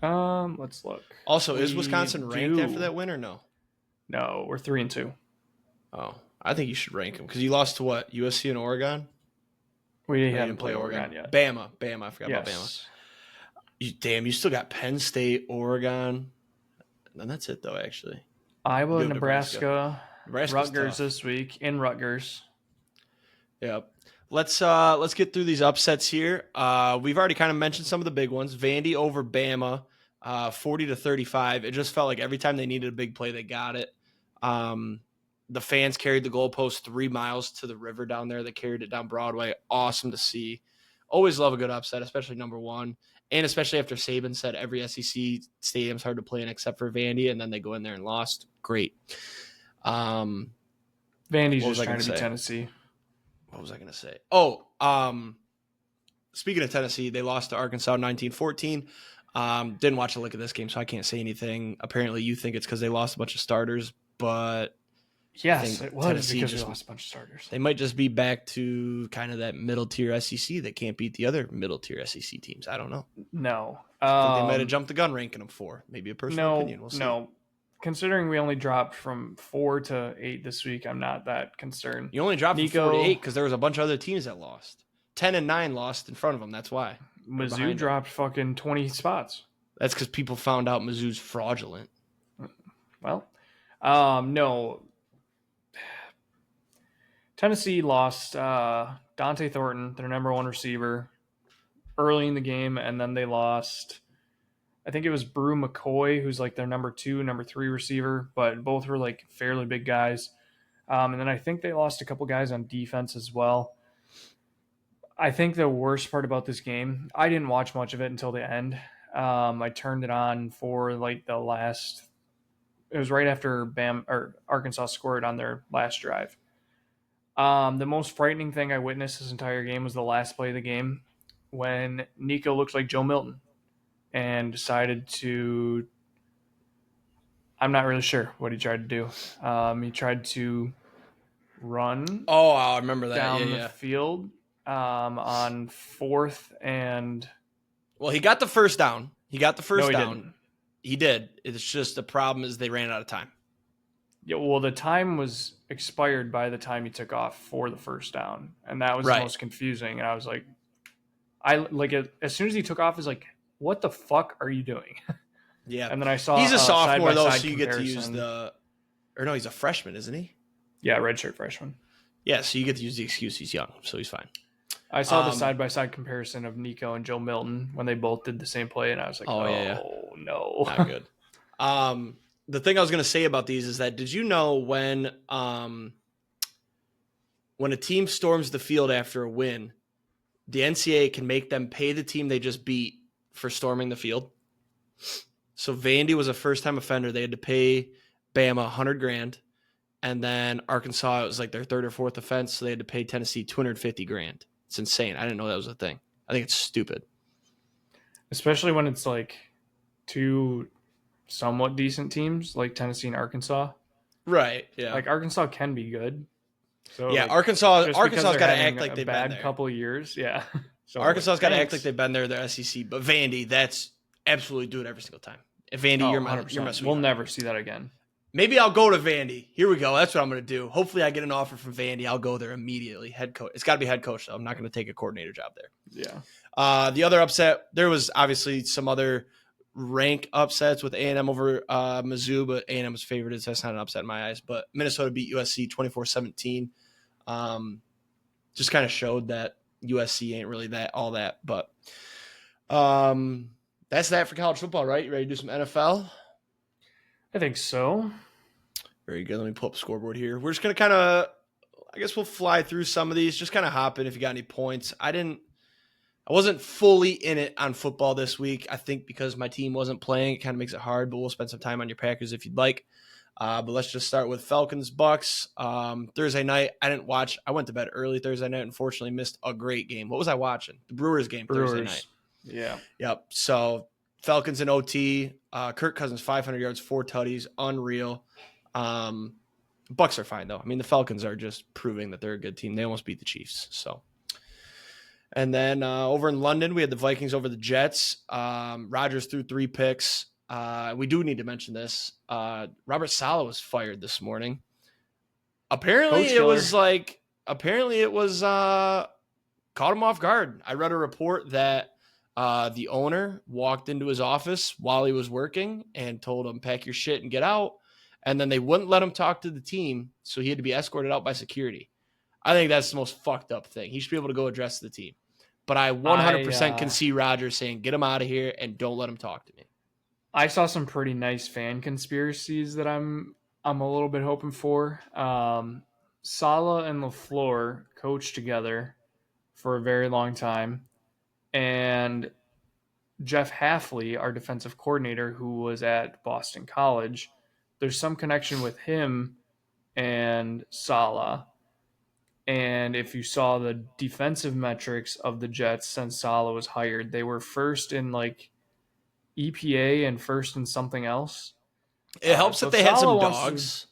Let's look. Also, is Wisconsin ranked after that win or no? No, we're 3-2. Oh, I think you should rank them because you lost to what? USC and Oregon? We haven't played Oregon yet. Bama. I forgot about Bama. You still got Penn State, Oregon. And that's it, though, actually. Iowa, Nebraska Rutgers this week in Rutgers. Yep. Let's get through these upsets here. We've already kind of mentioned some of the big ones. Vandy over Bama, 40-35. It just felt like every time they needed a big play, they got it. The fans carried the goalpost 3 miles to the river down there. They carried it down Broadway. Awesome to see. Always love a good upset, especially number one. And especially after Saban said every SEC stadium's hard to play in except for Vandy, and then they go in there and lost. Great. Vandy's just trying to be Tennessee. What was I going to say? Speaking of Tennessee, they lost to Arkansas 19-14. Didn't watch a lick of this game, so I can't say anything. Apparently you think it's because they lost a bunch of starters, but yes, it was Tennessee because they lost a bunch of starters. They might just be back to kind of that middle-tier SEC that can't beat the other middle-tier SEC teams. I don't know. No. I think they might have jumped the gun ranking them 4. Maybe a personal opinion. We'll see. No. Considering we only dropped from 4 to 8 this week, I'm not that concerned. You only dropped from 4 to 8 because there was a bunch of other teams that lost. 10 and 9 lost in front of them. That's why. Mizzou dropped fucking 20 spots. That's because people found out Mizzou's fraudulent. Well, no. Tennessee lost Dante Thornton, their number 1 receiver, early in the game, and then they lost, I think it was Brew McCoy, who's like their number 2, number 3 receiver, but both were like fairly big guys. And then I think they lost a couple guys on defense as well. I think the worst part about this game, I didn't watch much of it until the end. I turned it on for like the last, it was right after Arkansas scored on their last drive. The most frightening thing I witnessed this entire game was the last play of the game when Nico looked like Joe Milton and decided to, I'm not really sure what he tried to do. He tried to run. Oh, I remember that. Down the field on 4th and. Well, he got the first down. He got the first down. Didn't. He did. It's just the problem is they ran out of time. Yeah, well, the time was expired by the time he took off for the first down, and that was the most confusing. And I was like, as soon as he took off, I was like, "What the fuck are you doing?" Yeah, and then I saw he's a sophomore though, so you comparison. get to use no, he's a freshman, isn't he? Yeah, redshirt freshman. Yeah, so you get to use the excuse he's young, so he's fine. I saw the side-by-side comparison of Nico and Joe Milton when they both did the same play, and I was like, no. Not good. The thing I was going to say about these is that did you know when a team storms the field after a win, the NCAA can make them pay the team they just beat for storming the field. So Vandy was a first-time offender. They had to pay Bama $100,000, and then Arkansas, it was like their third or fourth offense, so they had to pay Tennessee $250,000. It's insane. I didn't know that was a thing. I think it's stupid, especially when it's like two somewhat decent teams like Tennessee and Arkansas. Right? Yeah. Like Arkansas can be good. So yeah, like, Arkansas's got to act like they've been there. Couple of years, yeah. So Arkansas's got to act like they've been there. They're SEC, but Vandy, that's absolutely do it every single time. If Vandy, you're my we'll never see that again. Maybe I'll go to Vandy. Here we go. That's what I'm going to do. Hopefully, I get an offer from Vandy. I'll go there immediately. Head coach. It's got to be head coach though. I'm not going to take a coordinator job there. Yeah. The other upset, there was obviously some other rank upsets with A&M over Mizzou, but A&M was favored. So that's not an upset in my eyes. But Minnesota beat USC 24-17. Just kind of showed that USC ain't really all that. But that's that for college football, right? You ready to do some NFL? I think so. Very good. Let me pull up the scoreboard here. We're just going to kind of, I guess we'll fly through some of these. Just kind of hop in if you got any points. I wasn't fully in it on football this week. I think because my team wasn't playing, it kind of makes it hard, but we'll spend some time on your Packers if you'd like. But let's just start with Falcons Bucks. Thursday night, I didn't watch. I went to bed early Thursday night. Unfortunately, missed a great game. What was I watching? The Brewers game Thursday night. Yeah. Yep. So Falcons in OT. Kirk Cousins 500 yards, 4 tutties, unreal. Bucks are fine though. I mean, the Falcons are just proving that they're a good team. They almost beat the Chiefs. So, and then over in London, we had the Vikings over the Jets. Rodgers threw 3 picks. We do need to mention this. Robert Saleh was fired this morning. Apparently it was caught him off guard. I read a report that the owner walked into his office while he was working and told him, pack your shit and get out. And then they wouldn't let him talk to the team. So he had to be escorted out by security. I think that's the most fucked up thing. He should be able to go address the team. But I 100% can see Rodgers saying, get him out of here and don't let him talk to me. I saw some pretty nice fan conspiracies that I'm a little bit hoping for. Saleh and LaFleur coached together for a very long time. And Jeff Hafley, our defensive coordinator, who was at Boston College, there's some connection with him and Saleh. And if you saw the defensive metrics of the Jets since Saleh was hired, they were first in like EPA and first in something else. It helps that they had some dogs.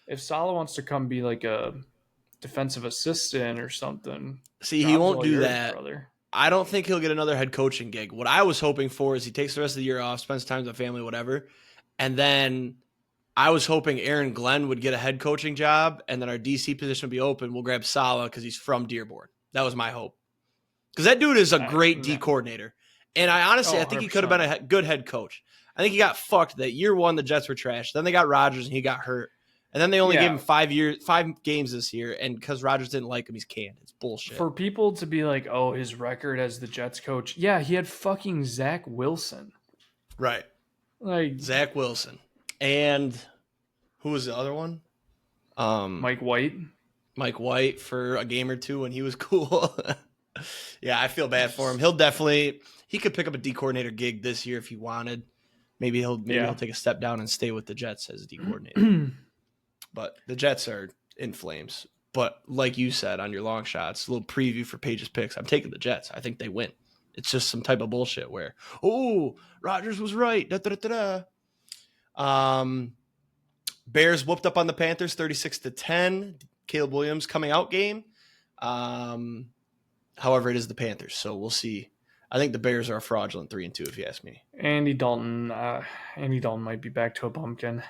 If Saleh wants to come be like a defensive assistant or something. See, he won't do that. Brother. I don't think he'll get another head coaching gig. What I was hoping for is he takes the rest of the year off, spends time with the family, whatever. And then I was hoping Aaron Glenn would get a head coaching job, and then our DC position would be open. We'll grab Saleh because he's from Dearborn. That was my hope. Because that dude is a great D coordinator. And I honestly, I think he could have been a good head coach. I think he got fucked that year one, the Jets were trash. Then they got Rodgers, and he got hurt. And then they only gave him 5 games this year, and because Rodgers didn't like him, he's canned. It's bullshit. For people to be like, oh, his record as the Jets coach, yeah, he had fucking Zach Wilson. Right. Like Zach Wilson. And who was the other one? Mike White. Mike White for a game or two when he was cool. Yeah, I feel bad for him. He could pick up a D coordinator gig this year if he wanted. Maybe he'll take a step down and stay with the Jets as a D coordinator. But the Jets are in flames. But like you said on your long shots, a little preview for Paige's picks. I'm taking the Jets. I think they win. It's just some type of bullshit where, Rodgers was right. Da, da, da, da. Bears whooped up on the Panthers 36-10. Caleb Williams coming out game. However, it is the Panthers, so we'll see. I think the Bears are a fraudulent 3-2 if you ask me. Andy Dalton might be back to a pumpkin.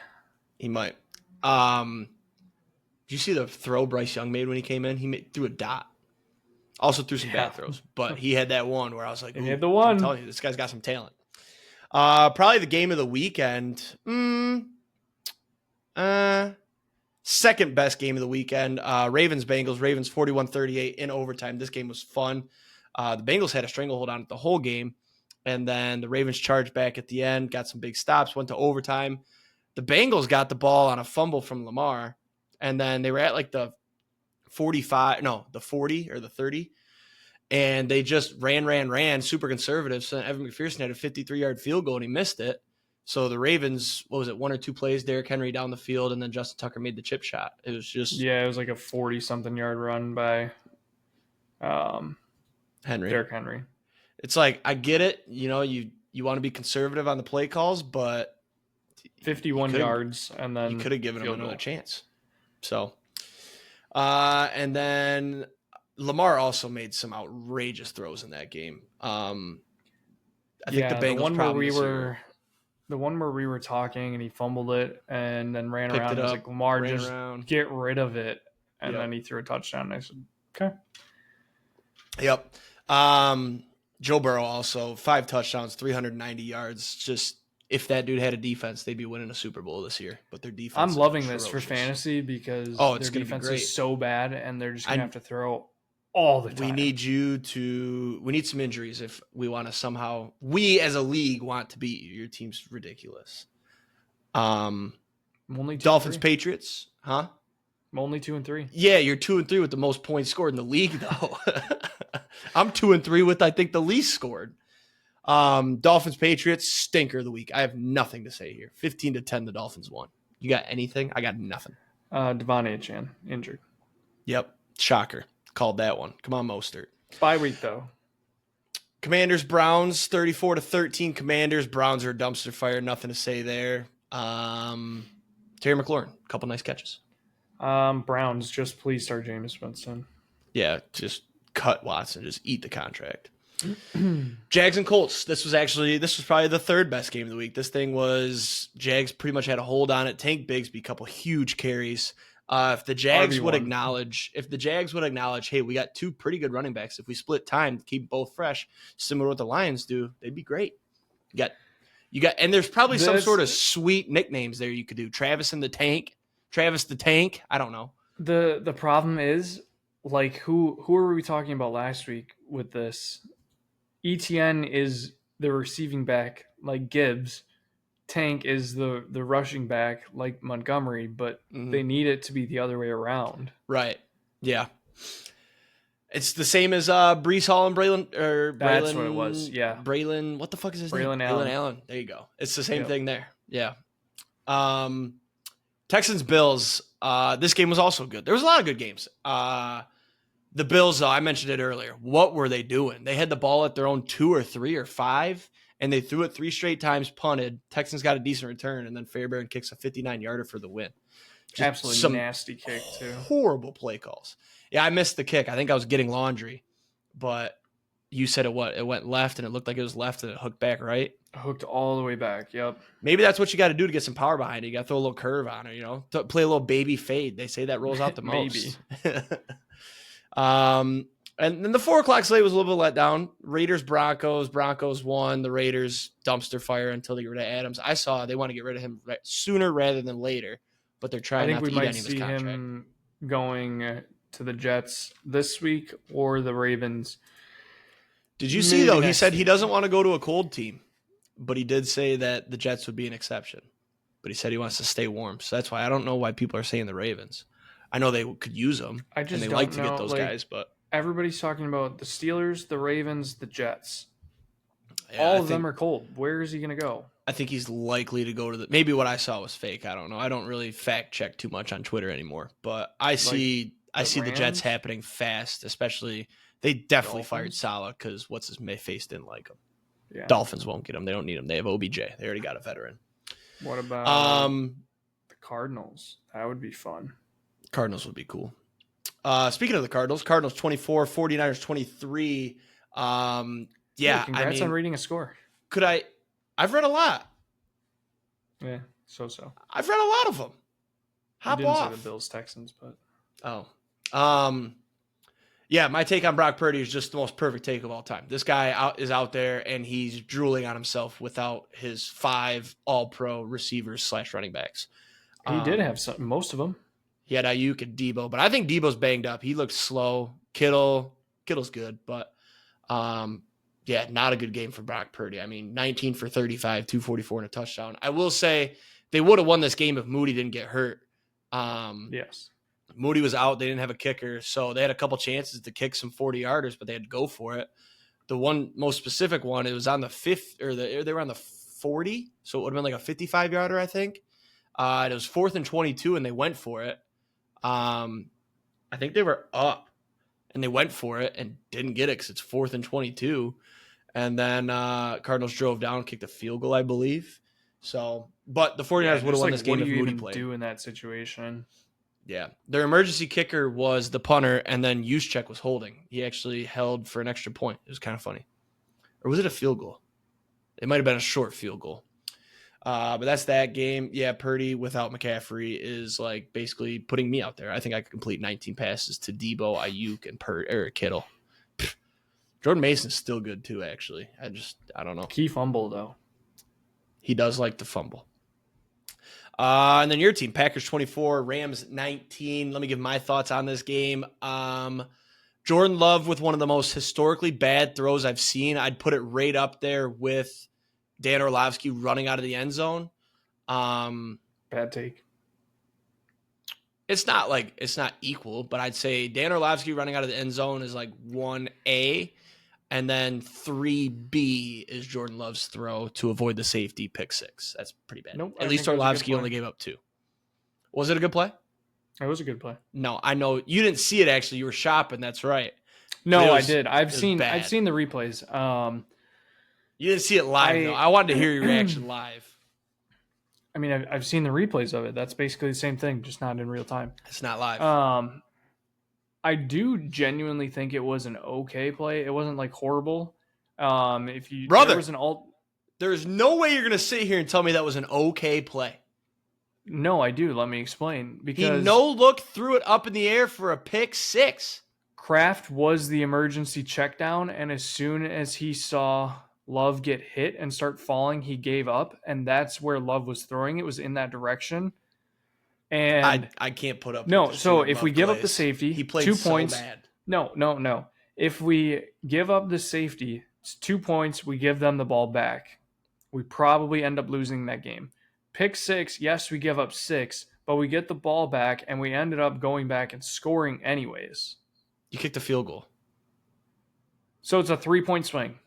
He might. Did you see the throw Bryce Young made when he came in? He threw a dot. Also threw some bad throws, but he had that one where I was like, he had the one. I'm telling you, this guy's got some talent. Probably the game of the weekend. Second best game of the weekend. Ravens-Bengals. Ravens 41-38 in overtime. This game was fun. The Bengals had a stranglehold on it the whole game, and then the Ravens charged back at the end, got some big stops, went to overtime. The Bengals got the ball on a fumble from Lamar, and then they were at like the 40 or the 30, And they just ran, super conservative. So Evan McPherson had a 53-yard field goal, and he missed it. So the Ravens, what was it, 1 or 2 plays, Derrick Henry down the field, and then Justin Tucker made the chip shot. It was just... Yeah, it was like a 40-something yard run by Derrick Henry. It's like, I get it. You know, you want to be conservative on the play calls, but... 51 yards, and then... You could have given him another chance. So, and then Lamar also made some outrageous throws in that game. I think the Bengals the one where we were talking and he fumbled it and then ran around. I was like, Lamar, just get rid of it. And then he threw a touchdown. And I said, okay. Yep. Joe Burrow also 5 touchdowns, 390 yards. Just if that dude had a defense, they'd be winning a Super Bowl this year. But their defense, I'm loving this for fantasy because their defense is so bad and they're just gonna have to throw all the time. We need some injuries if we want to somehow, we as a league want to beat you. Your team's ridiculous. Only Dolphins, Patriots, huh? I'm only 2-3. Yeah, you're 2-3 with the most points scored in the league, though. I'm 2-3 with, I think, the least scored. Dolphins, Patriots, stinker of the week. I have nothing to say here. 15-10, the Dolphins won. You got anything? I got nothing. Devon Achane, injured. Yep, shocker. Called that one. Come on, Mostert. Bye week, though. Commanders, Browns, 34-13. Commanders, Browns are a dumpster fire. Nothing to say there. Terry McLaurin, a couple nice catches. Browns, just please start Jameis Winston. Yeah, just cut Watson. Just eat the contract. Jags and Colts. This was probably the third best game of the week. This thing was Jags pretty much had a hold on it. Tank Bigsby, a couple huge carries. If the Jags would acknowledge, hey, we got 2 pretty good running backs. If we split time to keep both fresh, similar to what the Lions do, they'd be great. You got, and there's probably some sort of sweet nicknames there you could do. Travis the Tank. I don't know. The problem is, like, who were we talking about last week with this? ETN is the receiving back like Gibbs. Tank is the rushing back like Montgomery, but they need it to be the other way around. Right. Yeah. It's the same as Breece Hall and Braylon. That's what it was. Yeah. Braylon. What the fuck is his name? Braylon Allen. There you go. It's the same thing there. Yeah. Texans Bills. This game was also good. There was a lot of good games. The Bills, though, I mentioned it earlier. What were they doing? They had the ball at their own 2 or 3 or 5, and they threw it 3 straight times, punted. Texans got a decent return, and then Fairbairn kicks a 59-yarder for the win. Just absolutely nasty kick, too. Horrible play calls. Yeah, I missed the kick. I think I was getting laundry, but you said it went left, and it looked like it was left, and it hooked back right? Hooked all the way back, yep. Maybe that's what you got to do to get some power behind it. You got to throw a little curve on it, to play a little baby fade. They say that rolls out the most. Maybe. And then the 4:00 slate was a little bit let down. Raiders, Broncos won. The Raiders dumpster fire until they get rid of Adams. I saw they want to get rid of him sooner rather than later, but they're trying not to eat any of his contract. I think we might see him going to the Jets this week or the Ravens. Did you see, though, he said he doesn't want to go to a cold team, but he did say that the Jets would be an exception. But he said he wants to stay warm. So that's why I don't know why people are saying the Ravens. I know they could use them, and they like to get those guys, but everybody's talking about the Steelers, the Ravens, the Jets. Yeah, all of them are cold. Where is he going to go? I think he's likely to go to maybe what I saw was fake. I don't know. I don't really fact check too much on Twitter anymore, but I see the Jets happening fast, especially they definitely fired Saleh because what's his face didn't like him. Yeah. Dolphins won't get him. They don't need him. They have OBJ. They already got a veteran. What about the Cardinals? That would be fun. Cardinals would be cool. Speaking of the Cardinals 24, 49ers 23. Yeah, congrats on reading a score. I've read a lot. Yeah, so. I've read a lot of them. Hop didn't off. Say the Bills, Texans, but yeah, my take on Brock Purdy is just the most perfect take of all time. This guy is out there and he's drooling on himself without his 5 all-pro receivers / running backs. He did have most of them. He had Ayuk and Debo, but I think Debo's banged up. He looks slow. Kittle's good, but yeah, not a good game for Brock Purdy. I mean, 19 for 35, 244 and a touchdown. I will say they would have won this game if Moody didn't get hurt. Yes. Moody was out. They didn't have a kicker. So they had a couple chances to kick some 40-yarders, but they had to go for it. The one most specific one, it was on the 5th, or they were on the 40. So it would have been like a 55-yarder, I think. And it was 4th and 22, and they went for it. I think they were up, and they went for it and didn't get it because it's 4th and 22. And then Cardinals drove down, kicked a field goal, I believe. So, but the 49ers would have won this game if Moody played. What do you do in that situation? Yeah. Their emergency kicker was the punter, and then Juszczyk was holding. He actually held for an extra point. It was kind of funny. Or was it a field goal? It might have been a short field goal. But that's that game. Yeah, Purdy without McCaffrey is like basically putting me out there. I think I could complete 19 passes to Debo, Ayuk, and Kittle. Pfft. Jordan Mason's still good too, actually. I don't know. Key fumble, though. He does like to fumble. And then your team, Packers 24, Rams 19. Let me give my thoughts on this game. Jordan Love with one of the most historically bad throws I've seen. I'd put it right up there with Dan Orlovsky running out of the end zone. Bad take. It's not equal, but I'd say Dan Orlovsky running out of the end zone is like 1A. And then 3B is Jordan Love's throw to avoid the safety pick 6. That's pretty bad. Nope, At least Orlovsky only gave up 2. Was it a good play? It was a good play. No, I know you didn't see it. Actually, you were shopping. That's right. No, I did. I've seen the replays. You didn't see it live though. I wanted to hear your reaction live. I mean, I've seen the replays of it. That's basically the same thing, just not in real time. It's not live. I do genuinely think it was an okay play. It wasn't like horrible. There is no way you're going to sit here and tell me that was an okay play. No, I do. Let me explain. Because he no-look threw it up in the air for a pick 6. Kraft was the emergency check down, and as soon as he saw Love get hit and start falling, he gave up, and that's where Love was throwing. It was in that direction. And I can't put up. No, so if we give up the safety, he played 2 so points. Bad. No. If we give up the safety, it's 2 points. We give them the ball back. We probably end up losing that game. Pick 6, yes, we give up 6, but we get the ball back, and we ended up going back and scoring anyways. You kicked a field goal. So it's a 3-point swing.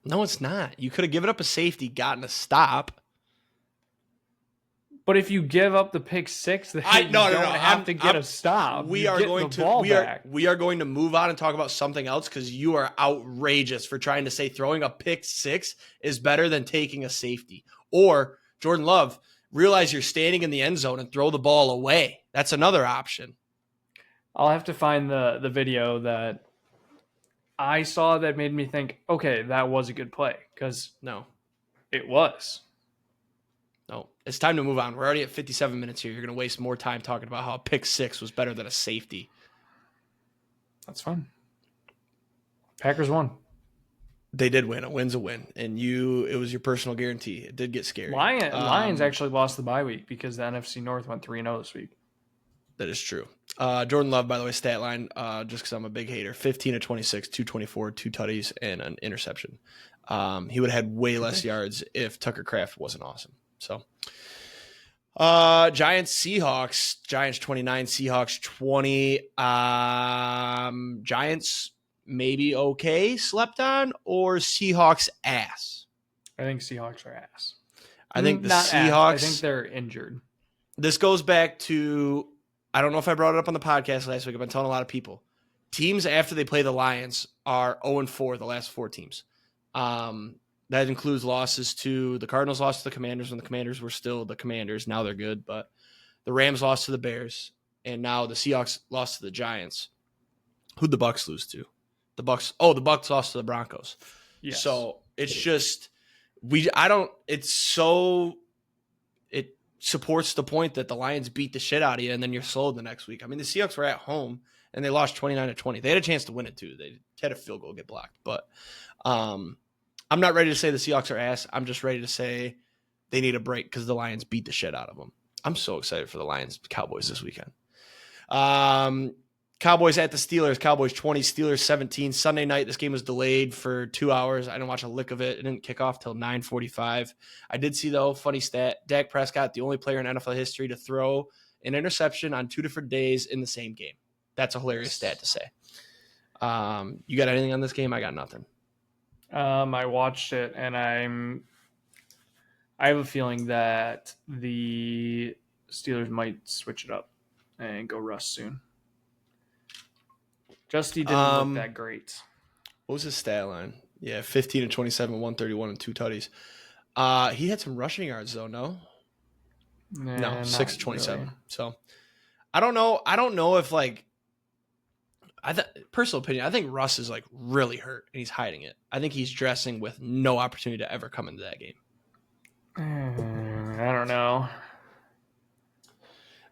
No, it's not. You could have given up a safety, gotten a stop. But if you give up the pick 6, then you don't have to get a stop. We are going to move on and talk about something else because you are outrageous for trying to say throwing a pick 6 is better than taking a safety. Or Jordan Love, realize you're standing in the end zone and throw the ball away. That's another option. I'll have to find the video that I saw that made me think, okay, that was a good play. Because no, it was. No, it's time to move on. We're already at 57 minutes here. You're going to waste more time talking about how a pick 6 was better than a safety. That's fine. Packers won. They did win. A win's a win. And it was your personal guarantee. It did get scary. Lions actually lost the bye week because the NFC North went 3-0 this week. That is true. Jordan Love, by the way, stat line, just because I'm a big hater, 15 of 26, 224, 2 tutties, and an interception. He would have had way less yards if Tucker Kraft wasn't awesome. So, Giants, Seahawks, Giants 29, Seahawks 20. Giants maybe okay, slept on, or Seahawks ass? I think Seahawks are ass. I think the Seahawks. Ass. I think they're injured. This goes back to, I don't know if I brought it up on the podcast last week. I've been telling a lot of people. Teams after they play the Lions are 0-4, the last 4 teams. That includes losses to the Cardinals, lost to the Commanders when the Commanders were still the Commanders. Now they're good, but the Rams lost to the Bears, and now the Seahawks lost to the Giants. Who'd the Bucks lose to? The Bucks lost to the Broncos. Yes. So it's just it supports the point that the Lions beat the shit out of you, and then you're sold the next week. I mean, the Seahawks were at home and they lost 29-20. They had a chance to win it too. They had a field goal get blocked, but I'm not ready to say the Seahawks are ass. I'm just ready to say they need a break because the Lions beat the shit out of them. I'm so excited for the Lions-Cowboys this weekend. Cowboys at the Steelers. Cowboys 20, Steelers 17. Sunday night, this game was delayed for 2 hours. I didn't watch a lick of it. It didn't kick off till 9:45. I did see, though, funny stat, Dak Prescott, the only player in NFL history to throw an interception on 2 different days in the same game. That's a hilarious stat to say. You got anything on this game? I got nothing. I watched it, and I have a feeling that the Steelers might switch it up and go Russ soon. Justy didn't look that great. What was his stat line? Yeah, 15 and 27, 131 and 2 tutties. He had some rushing yards though, no? No, 627. Really. So I don't know. I don't know if like personal opinion, I think Russ is like really hurt and he's hiding it. I think he's dressing with no opportunity to ever come into that game. I don't know.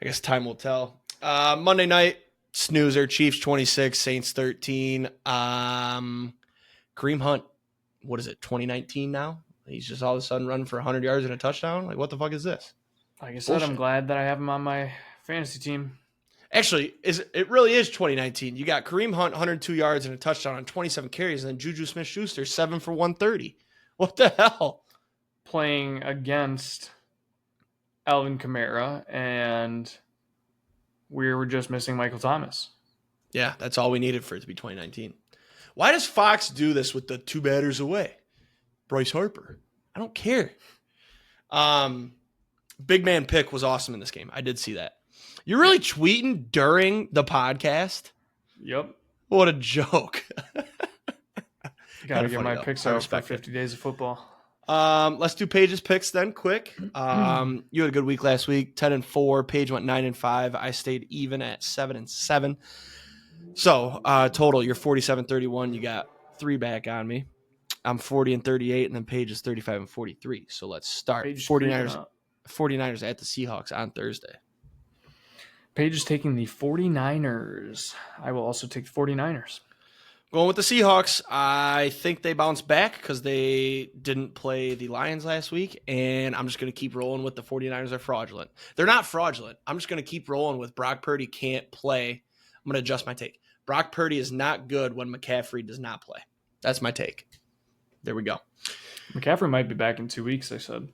I guess time will tell. Monday night, snoozer, Chiefs 26, Saints 13. Kareem Hunt, what is it, 2019 now? He's just all of a sudden running for 100 yards and a touchdown? Like, what the fuck is this? Like I said, bullshit. I'm glad that I have him on my fantasy team. Actually, it really is 2019. You got Kareem Hunt, 102 yards and a touchdown on 27 carries, and then Juju Smith-Schuster, 7 for 130. What the hell? Playing against Alvin Kamara, and we were just missing Michael Thomas. Yeah, that's all we needed for it to be 2019. Why does Fox do this with the 2 batters away? Bryce Harper. I don't care. Big man pick was awesome in this game. I did see that. You're really tweeting during the podcast? Yep. What a joke. Got to get my picks out for 50 days of football. Let's do Paige's picks then quick. You had a good week last week, 10-4. Paige went 9-5. I stayed even at 7-7. So total, you're 47-31. You got 3 back on me. I'm 40-38, and then Paige is 35-43. So let's start. 49ers at the Seahawks on Thursday. Paige is taking the 49ers. I will also take the 49ers. Going with the Seahawks, I think they bounce back because they didn't play the Lions last week, and I'm just going to keep rolling with the 49ers are fraudulent. They're not fraudulent. I'm just going to keep rolling with Brock Purdy can't play. I'm going to adjust my take. Brock Purdy is not good when McCaffrey does not play. That's my take. There we go. McCaffrey might be back in 2 weeks, they said.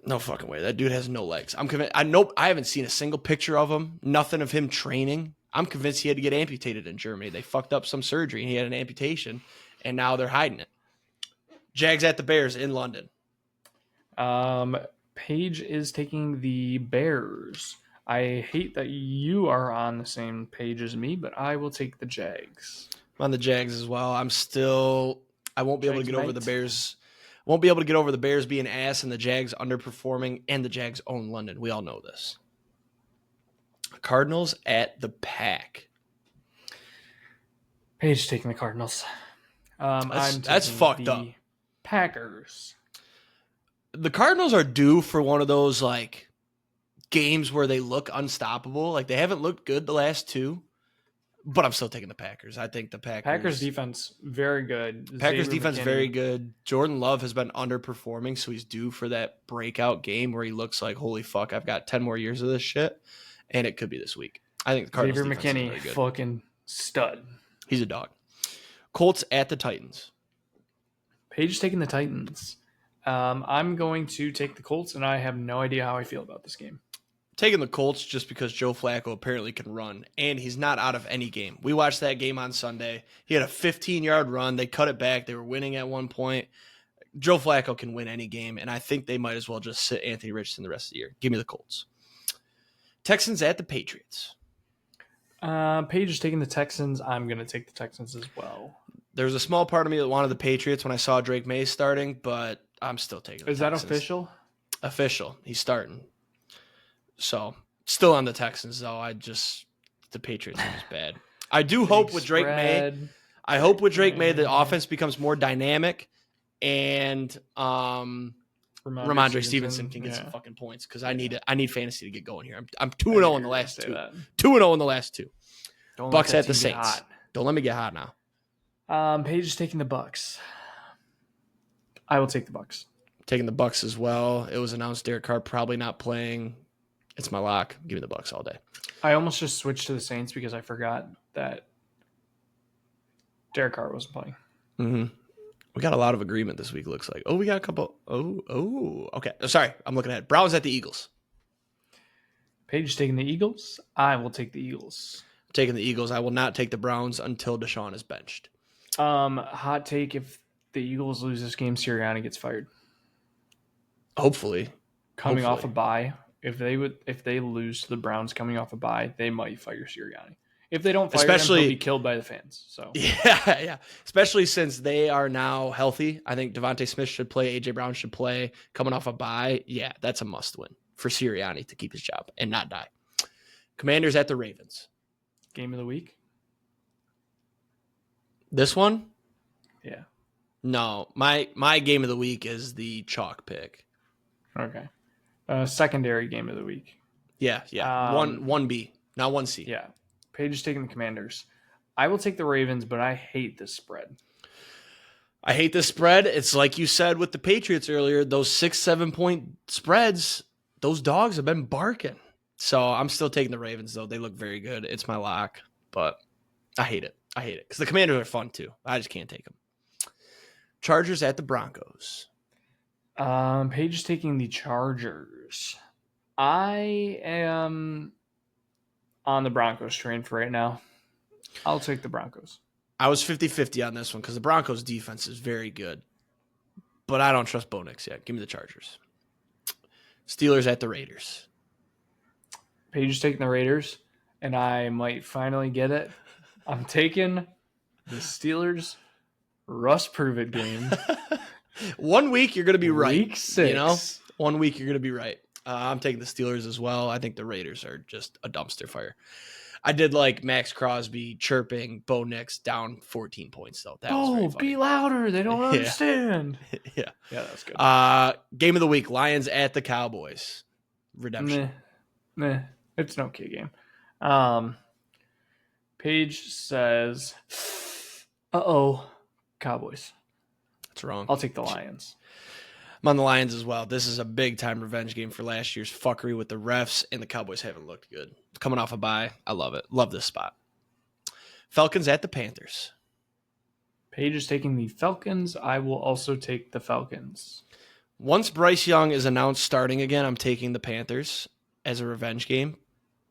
No fucking way. That dude has no legs. I'm convinced. I haven't seen a single picture of him. Nothing of him training. I'm convinced he had to get amputated in Germany. They fucked up some surgery and he had an amputation, and now they're hiding it. Jags at the Bears in London. Paige is taking the Bears. I hate that you are on the same page as me, but I will take the Jags. I'm on the Jags as well. I won't be able to get over the Bears. Won't be able to get over the Bears being ass and the Jags underperforming, and the Jags own London. We all know this. Cardinals at the Pack. Paige taking the Cardinals. That's fucked up. Packers. The Cardinals are due for one of those like games where they look unstoppable. Like they haven't looked good the last 2, but I'm still taking the Packers. I think the Packers defense very good. Packers defense very good. Jordan Love has been underperforming, so he's due for that breakout game where he looks like, holy fuck, I've got 10 more years of this shit. And it could be this week. I think the Cardinals Xavier defense McKinney, is really good. fucking stud. He's a dog. Colts at the Titans. Paige is taking the Titans. I'm going to take the Colts, and I have no idea how I feel about this game. Taking the Colts just because Joe Flacco apparently can run, and he's not out of any game. We watched that game on Sunday. He had a 15-yard run. They cut it back. They were winning at one point. Joe Flacco can win any game, and I think they might as well just sit Anthony Richardson the rest of the year. Give me the Colts. Texans at the Patriots. Paige is taking the Texans. I'm going to take the Texans as well. There's a small part of me that wanted the Patriots when I saw Drake May starting, but I'm still taking the Texans. Is that official? Official. He's starting. So, still on the Texans, though. The Patriots is bad. I do hope with Drake May. I hope with Drake May the offense becomes more dynamic and Ramondre Stevenson can get some fucking points because I need fantasy to get going here. I'm 2-0 in the last 2. 2-0 in the last 2. Bucks at the Saints. Don't let me get hot now. Paige is taking the Bucks. I will take the Bucks. Taking the Bucks as well. It was announced Derek Carr probably not playing. It's my lock. Give me the Bucks all day. I almost just switched to the Saints because I forgot that Derek Carr wasn't playing. Mm-hmm. We got a lot of agreement this week, looks like. Oh, we got a couple. Oh, okay. Sorry, I'm looking at it. Browns at the Eagles. Paige is taking the Eagles. I will take the Eagles. I'm taking the Eagles. I will not take the Browns until Deshaun is benched. Hot take: if the Eagles lose this game, Sirianni gets fired. Hopefully. Coming off a bye, if they lose to the Browns coming off a bye, they might fire Sirianni. If they don't fire him, he'll be killed by the fans. So yeah. Especially since they are now healthy. I think Devontae Smith should play. AJ Brown should play. Coming off a bye, yeah, that's a must win for Sirianni to keep his job and not die. Commanders at the Ravens. Game of the week. This one? Yeah. No, my game of the week is the chalk pick. Okay. Secondary game of the week. Yeah. 1B, not 1C. Yeah. Paige is taking the Commanders. I will take the Ravens, but I hate this spread. I hate this spread. It's like you said with the Patriots earlier, those 6-7 point spreads, those dogs have been barking. So I'm still taking the Ravens, though. They look very good. It's my lock, but I hate it. Because the Commanders are fun, too. I just can't take them. Chargers at the Broncos. Paige is taking the Chargers. I am on the Broncos train for right now. I'll take the Broncos. I was 50-50 on this one because the Broncos defense is very good. But I don't trust Bo Nix yet. Give me the Chargers. Steelers at the Raiders. Paige is taking the Raiders, and I might finally get it. I'm taking the Steelers. Russ prove it game. 1 week you're going to be right. Week 6. You know? 1 week you're going to be right. I'm taking the Steelers as well. I think the Raiders are just a dumpster fire. I did like Max Crosby chirping Bo Nix down 14 points, though. That was very funny. Be louder. They don't understand. Yeah, that's good. Game of the week, Lions at the Cowboys. Redemption. Nah. It's an okay game. Paige says, Cowboys. That's wrong. I'll take the Lions. I'm on the Lions as well. This is a big-time revenge game for last year's fuckery with the refs, and the Cowboys haven't looked good. Coming off a bye, I love it. Love this spot. Falcons at the Panthers. Paige is taking the Falcons. I will also take the Falcons. Once Bryce Young is announced starting again, I'm taking the Panthers as a revenge game,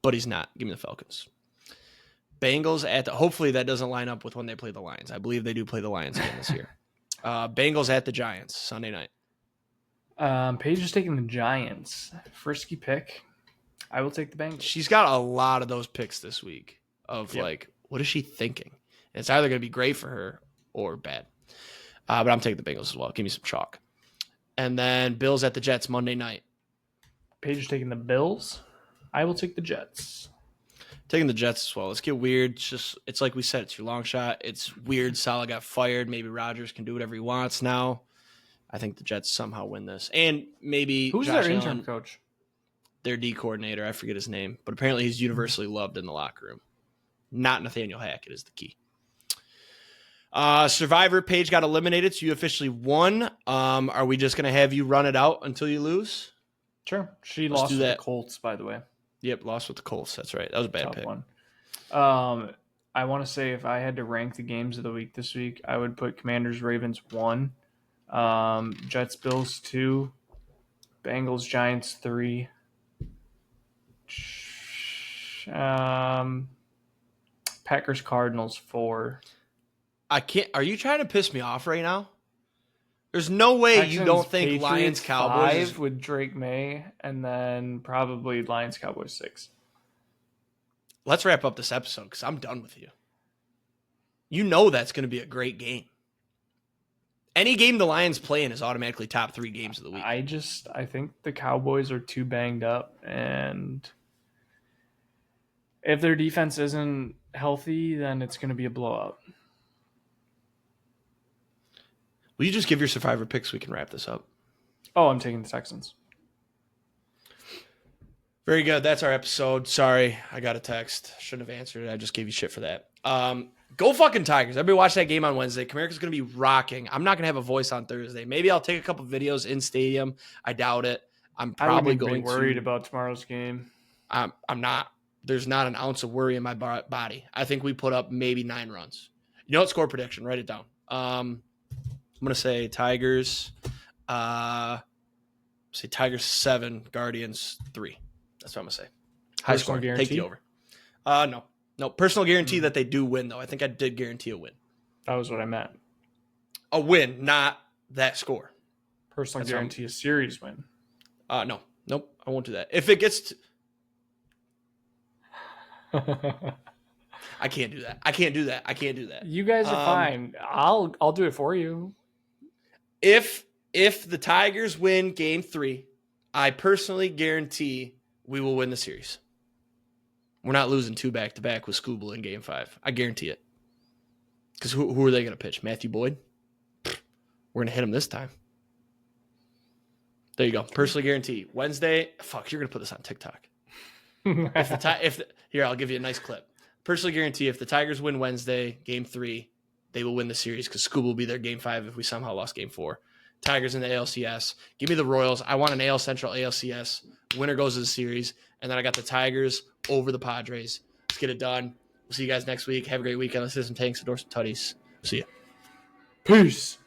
but he's not. Give me the Falcons. Bengals at the... Hopefully that doesn't line up with when they play the Lions. I believe they do play the Lions again this year. Bengals at the Giants, Sunday night. Paige is taking the Giants. Frisky pick. I will take the Bengals. She's got a lot of those picks this week of like, what is she thinking? And it's either going to be great for her or bad. But I'm taking the Bengals as well. Give me some chalk. And then Bills at the Jets Monday night. Paige is taking the Bills. I will take the Jets. Taking the Jets as well. Let's get weird. It's like we said, it's your long shot. It's weird. Saleh got fired. Maybe Rodgers can do whatever he wants now. I think the Jets somehow win this. And maybe who's Josh their Allen, interim coach? Their D coordinator. I forget his name. But apparently he's universally loved in the locker room. Not Nathaniel Hackett is the key. Survivor Paige got eliminated, so you officially won. Are we just going to have you run it out until you lose? Sure. She lost with the Colts, by the way. Yep, lost with the Colts. That's right. That was a bad pick. One. I want to say if I had to rank the games of the week this week, I would put Commanders Ravens 1, Jets Bills 2, Bengals Giants 3, Packers Cardinals 4. I can't. Are you trying to piss me off right now? There's no way Texans, you don't think Patriots Lions Cowboys 5 with Drake May, and then probably Lions Cowboys 6. Let's wrap up this episode because I'm done with you. You know that's going to be a great game. Any game the Lions play in is automatically top 3 games of the week. I think the Cowboys are too banged up, and if their defense isn't healthy, then it's going to be a blowout. Will you just give your Survivor picks so we can wrap this up? Oh, I'm taking the Texans. Very good. That's our episode. Sorry, I got a text. Shouldn't have answered it. I just gave you shit for that. Go fucking Tigers. Everybody watch that game on Wednesday. Comerica's going to be rocking. I'm not going to have a voice on Thursday. Maybe I'll take a couple videos in stadium. I doubt it. I'm probably going to. Worried about tomorrow's game. I'm not. There's not an ounce of worry in my body. I think we put up maybe 9 runs. You know what? Score prediction. Write it down. I'm going to say Tigers. Say Tigers 7, Guardians 3. That's what I'm going to say. High Personal score. guarantee? Take the over. No. Personal guarantee that they do win, though. I think I did guarantee a win. That was what I meant. A win, not that score. Personal guarantee a series win. No. Nope. I won't do that. If it gets I can't do that. I can't do that. You guys are fine. I'll do it for you. If the Tigers win game 3, I personally guarantee we will win the series. We're not losing 2 back-to-back with Scooble in game 5. I guarantee it. Because who are they going to pitch? Matthew Boyd? We're going to hit him this time. There you go. Personally guarantee. Wednesday. Fuck, you're going to put this on TikTok. Here, I'll give you a nice clip. Personally guarantee if the Tigers win Wednesday, game 3, they will win the series because Scooble will be there game 5 if we somehow lost game 4. Tigers in the ALCS. Give me the Royals. I want an AL Central ALCS. Winner goes to the series. And then I got the Tigers over the Padres. Let's get it done. We'll see you guys next week. Have a great weekend. Let's hit some tanks, endorse some Tuddies. See ya. Peace.